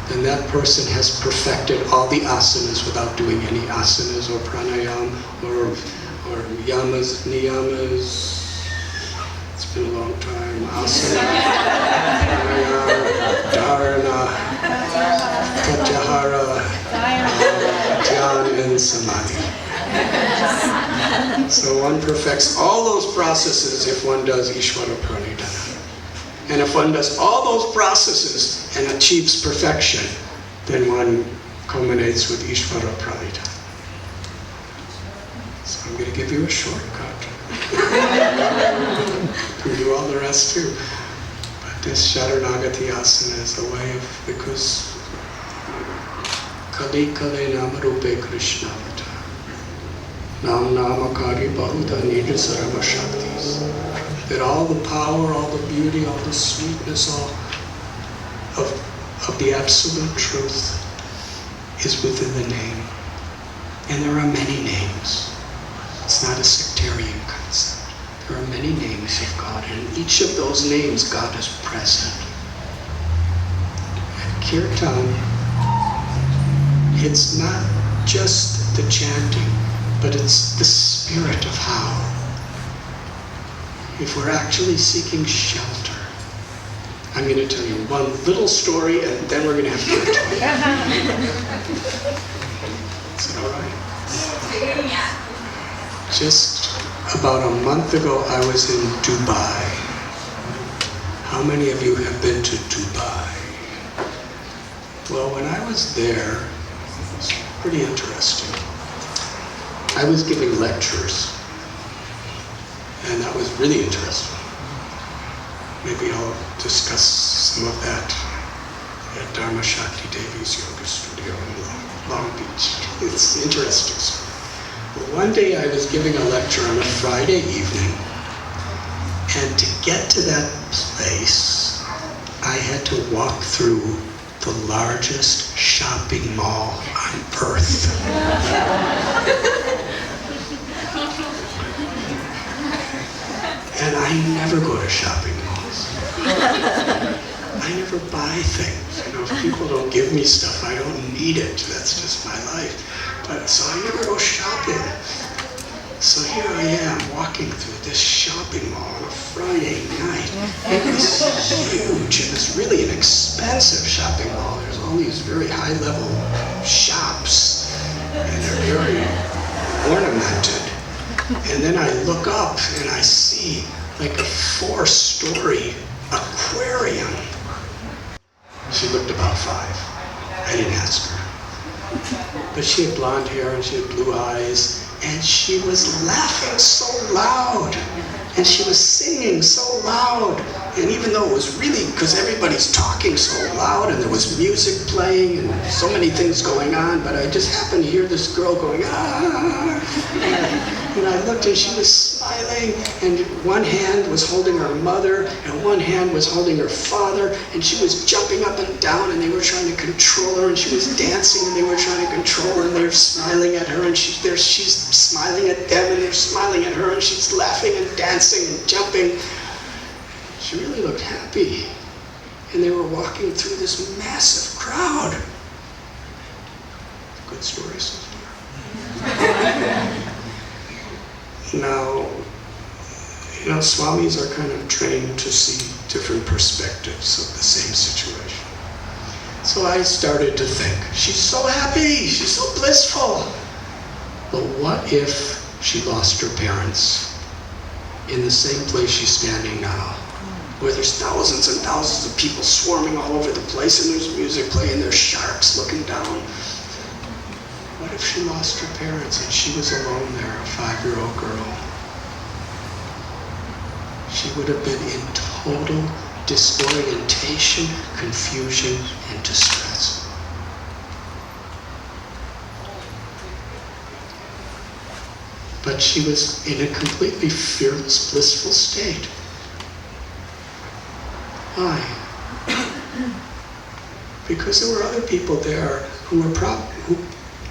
then that person has perfected all the asanas without doing any asanas or pranayam or yamas, niyamas. It's been a long time. Asana, pranayama, dharana, pratyahara, dhyan, and samadhi. So one perfects all those processes if one does Ishvara Pranidhana. And if one does all those processes and achieves perfection, then one culminates with Ishvara Pranidhana. So I'm going to give you a shortcut. You do all the rest too. But this Sharanagati asana is the way of, because Kali Kali Namarupe Krishna Vata. Nam Namakari Bahuda Nija Sarava Shaktis. That all the power, all the beauty, all the sweetness, all of the absolute truth is within the name. And there are many names. It's not a sectarian concept. There are many names of God, and in each of those names God is present. At Kirtan, it's not just the chanting, but it's the spirit of how. If we're actually seeking shelter, I'm going to tell you one little story and then we're going to have Kirtan. Is it all right? Just about a month ago, I was in Dubai. How many of you have been to Dubai? Well, when I was there, it was pretty interesting. I was giving lectures, and that was really interesting. Maybe I'll discuss some of that at Dharma Shakti Devi's yoga studio in Long Beach. It's interesting. But one day I was giving a lecture on a Friday evening, and to get to that place, I had to walk through the largest shopping mall on earth. And I never go to shopping malls. I never buy things. You know, if people don't give me stuff, I don't need it. That's just my life. But so I never go shopping. So here I am walking through this shopping mall on a Friday night. It was huge. It was really an expensive shopping mall. There's all these very high-level shops, and they're very ornamented. And then I look up and I see like a 4-story aquarium. She looked about 5. I didn't ask her. But she had blonde hair and she had blue eyes, and she was laughing so loud, and she was singing so loud. And even though it was really, because everybody's talking so loud and there was music playing and so many things going on, but I just happened to hear this girl going, ah. And I looked and she was smiling, and one hand was holding her mother and one hand was holding her father, and she was jumping up and down and they were trying to control her, and she was dancing and they were trying to control her, and they were smiling at her, and she's smiling at them and they're smiling at her, and she's laughing and dancing and jumping. She really looked happy, and they were walking through this massive crowd. Good story so far. Now, you know, Swamis are kind of trained to see different perspectives of the same situation. So I started to think, she's so happy, she's so blissful. But what if she lost her parents in the same place she's standing now, where there's thousands and thousands of people swarming all over the place, and there's music playing, there's sharks looking down. What if she lost her parents and she was alone there, a 5-year-old girl? She would have been in total disorientation, confusion, and distress. But she was in a completely fearless, blissful state. Why? Because there were other people there who were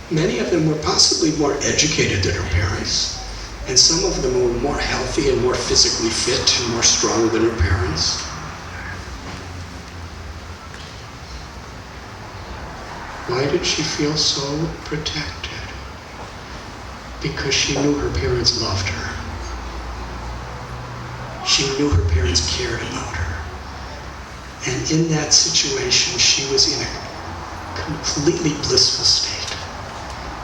many of them were possibly more educated than her parents, and some of them were more healthy and more physically fit and more strong than her parents. Why did she feel so protected? Because she knew her parents loved her. She knew her parents cared about her. And in that situation, she was in a completely blissful state.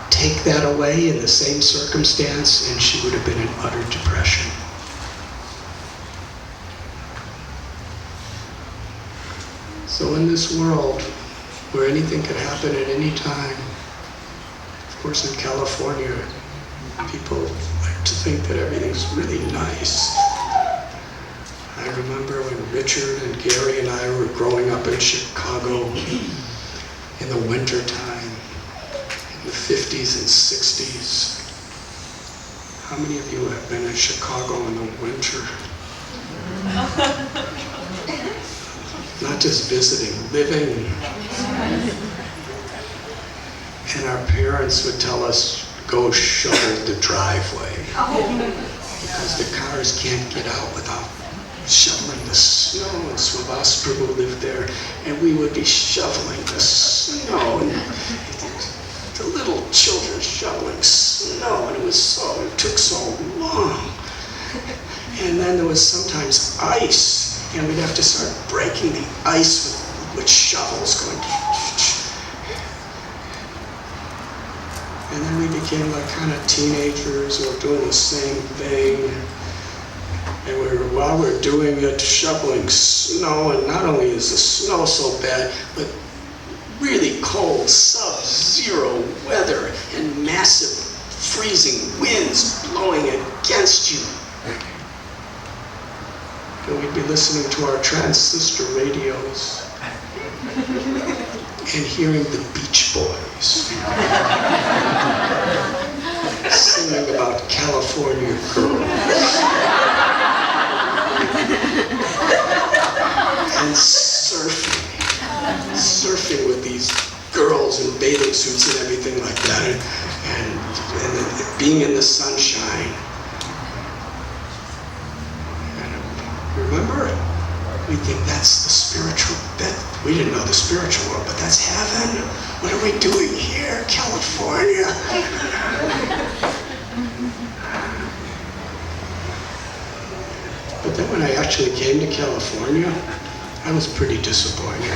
Take that away in the same circumstance, and she would have been in utter depression. So in this world, where anything could happen at any time, of course in California, people like to think that everything's really nice. I remember when Richard and Gary and I were growing up in Chicago in the winter time, in the 50s and 60s. How many of you have been in Chicago in the winter? Not just visiting, living. And our parents would tell us, go shovel the driveway. Because the cars can't get out without shoveling the snow. And Swavasprabhu lived there, and we would be shoveling the snow. And the little children shoveling snow, and it took so long. And then there was sometimes ice, and we'd have to start breaking the ice with shovels going. And then we became like kind of teenagers who were doing the same thing. And while we're doing it, shoveling snow, and not only is the snow so bad, but really cold, sub-zero weather and massive freezing winds blowing against you. And we'd be listening to our transistor radios and hearing the Beach Boys singing about California girls and surfing with these girls in bathing suits and everything like that, and being in the sunshine. Remember? We think that's the spiritual bit. We didn't know the spiritual world, but that's heaven. What are we doing here, California? But then when I actually came to California, I was pretty disappointed.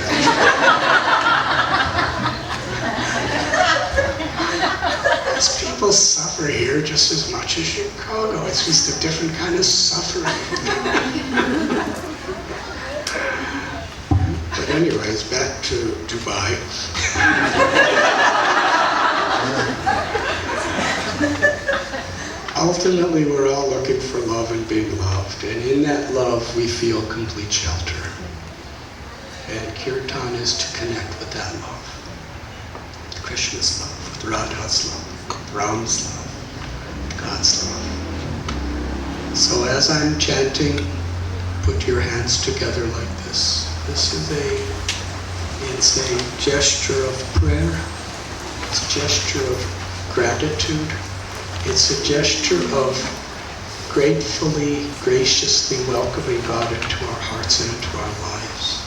Because people suffer here just as much as Chicago. It's just a different kind of suffering. But anyways, back to Dubai. Ultimately, we're all looking for love and being loved. And in that love, we feel complete shelter. And Kirtan is to connect with that love. Krishna's love, with Radha's love, Ram's love, God's love. So as I'm chanting, put your hands together like this. It's a gesture of prayer. It's a gesture of gratitude. It's a gesture of gratefully, graciously welcoming God into our hearts and into our lives.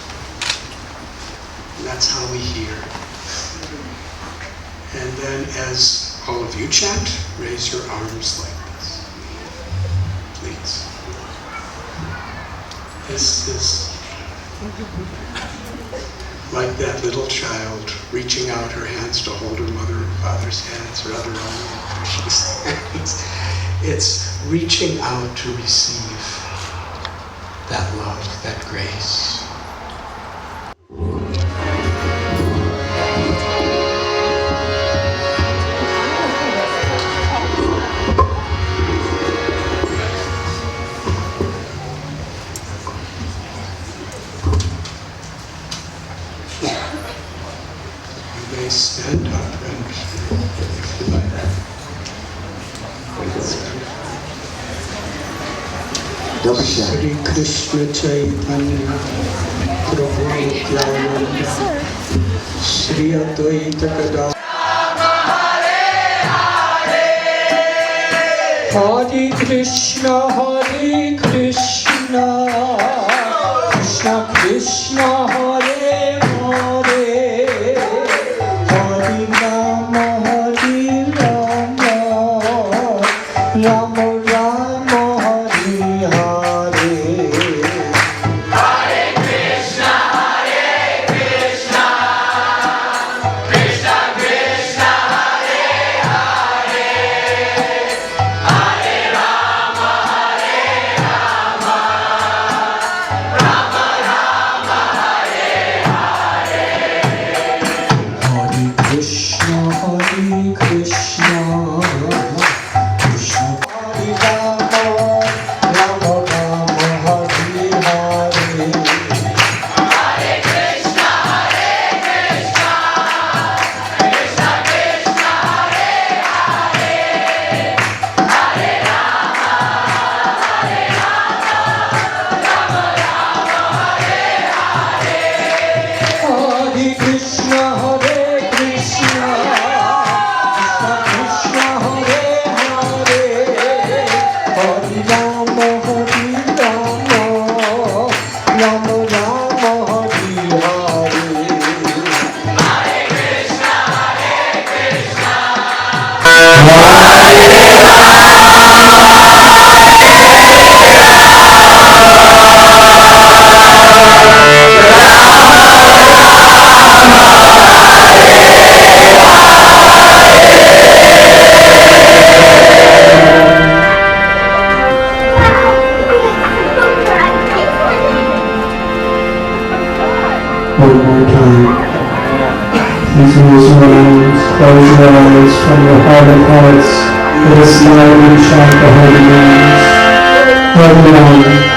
And that's how we hear. And then as all of you chant, raise your arms like this. Please. This is like that little child reaching out her hands to hold her mother and father's hands, or other Krishna's hands. It's reaching out to receive that love, that grace. Stand up and if you like. Shri Krishna Chaitanya Prabhu Nityananda Shri Advaita Gadadhara Hare Krishna Krishna Krishna Hare Hare Ram Ram Hare Hare Hare Krishna Krishna Krishna Hare Hare Hare Rama Rama Rama Rama Hare Ram Ram Hare One more time. Please raise your hands, close your eyes from your heart of hearts. Let us smile and chant the holy names. Hare Ram.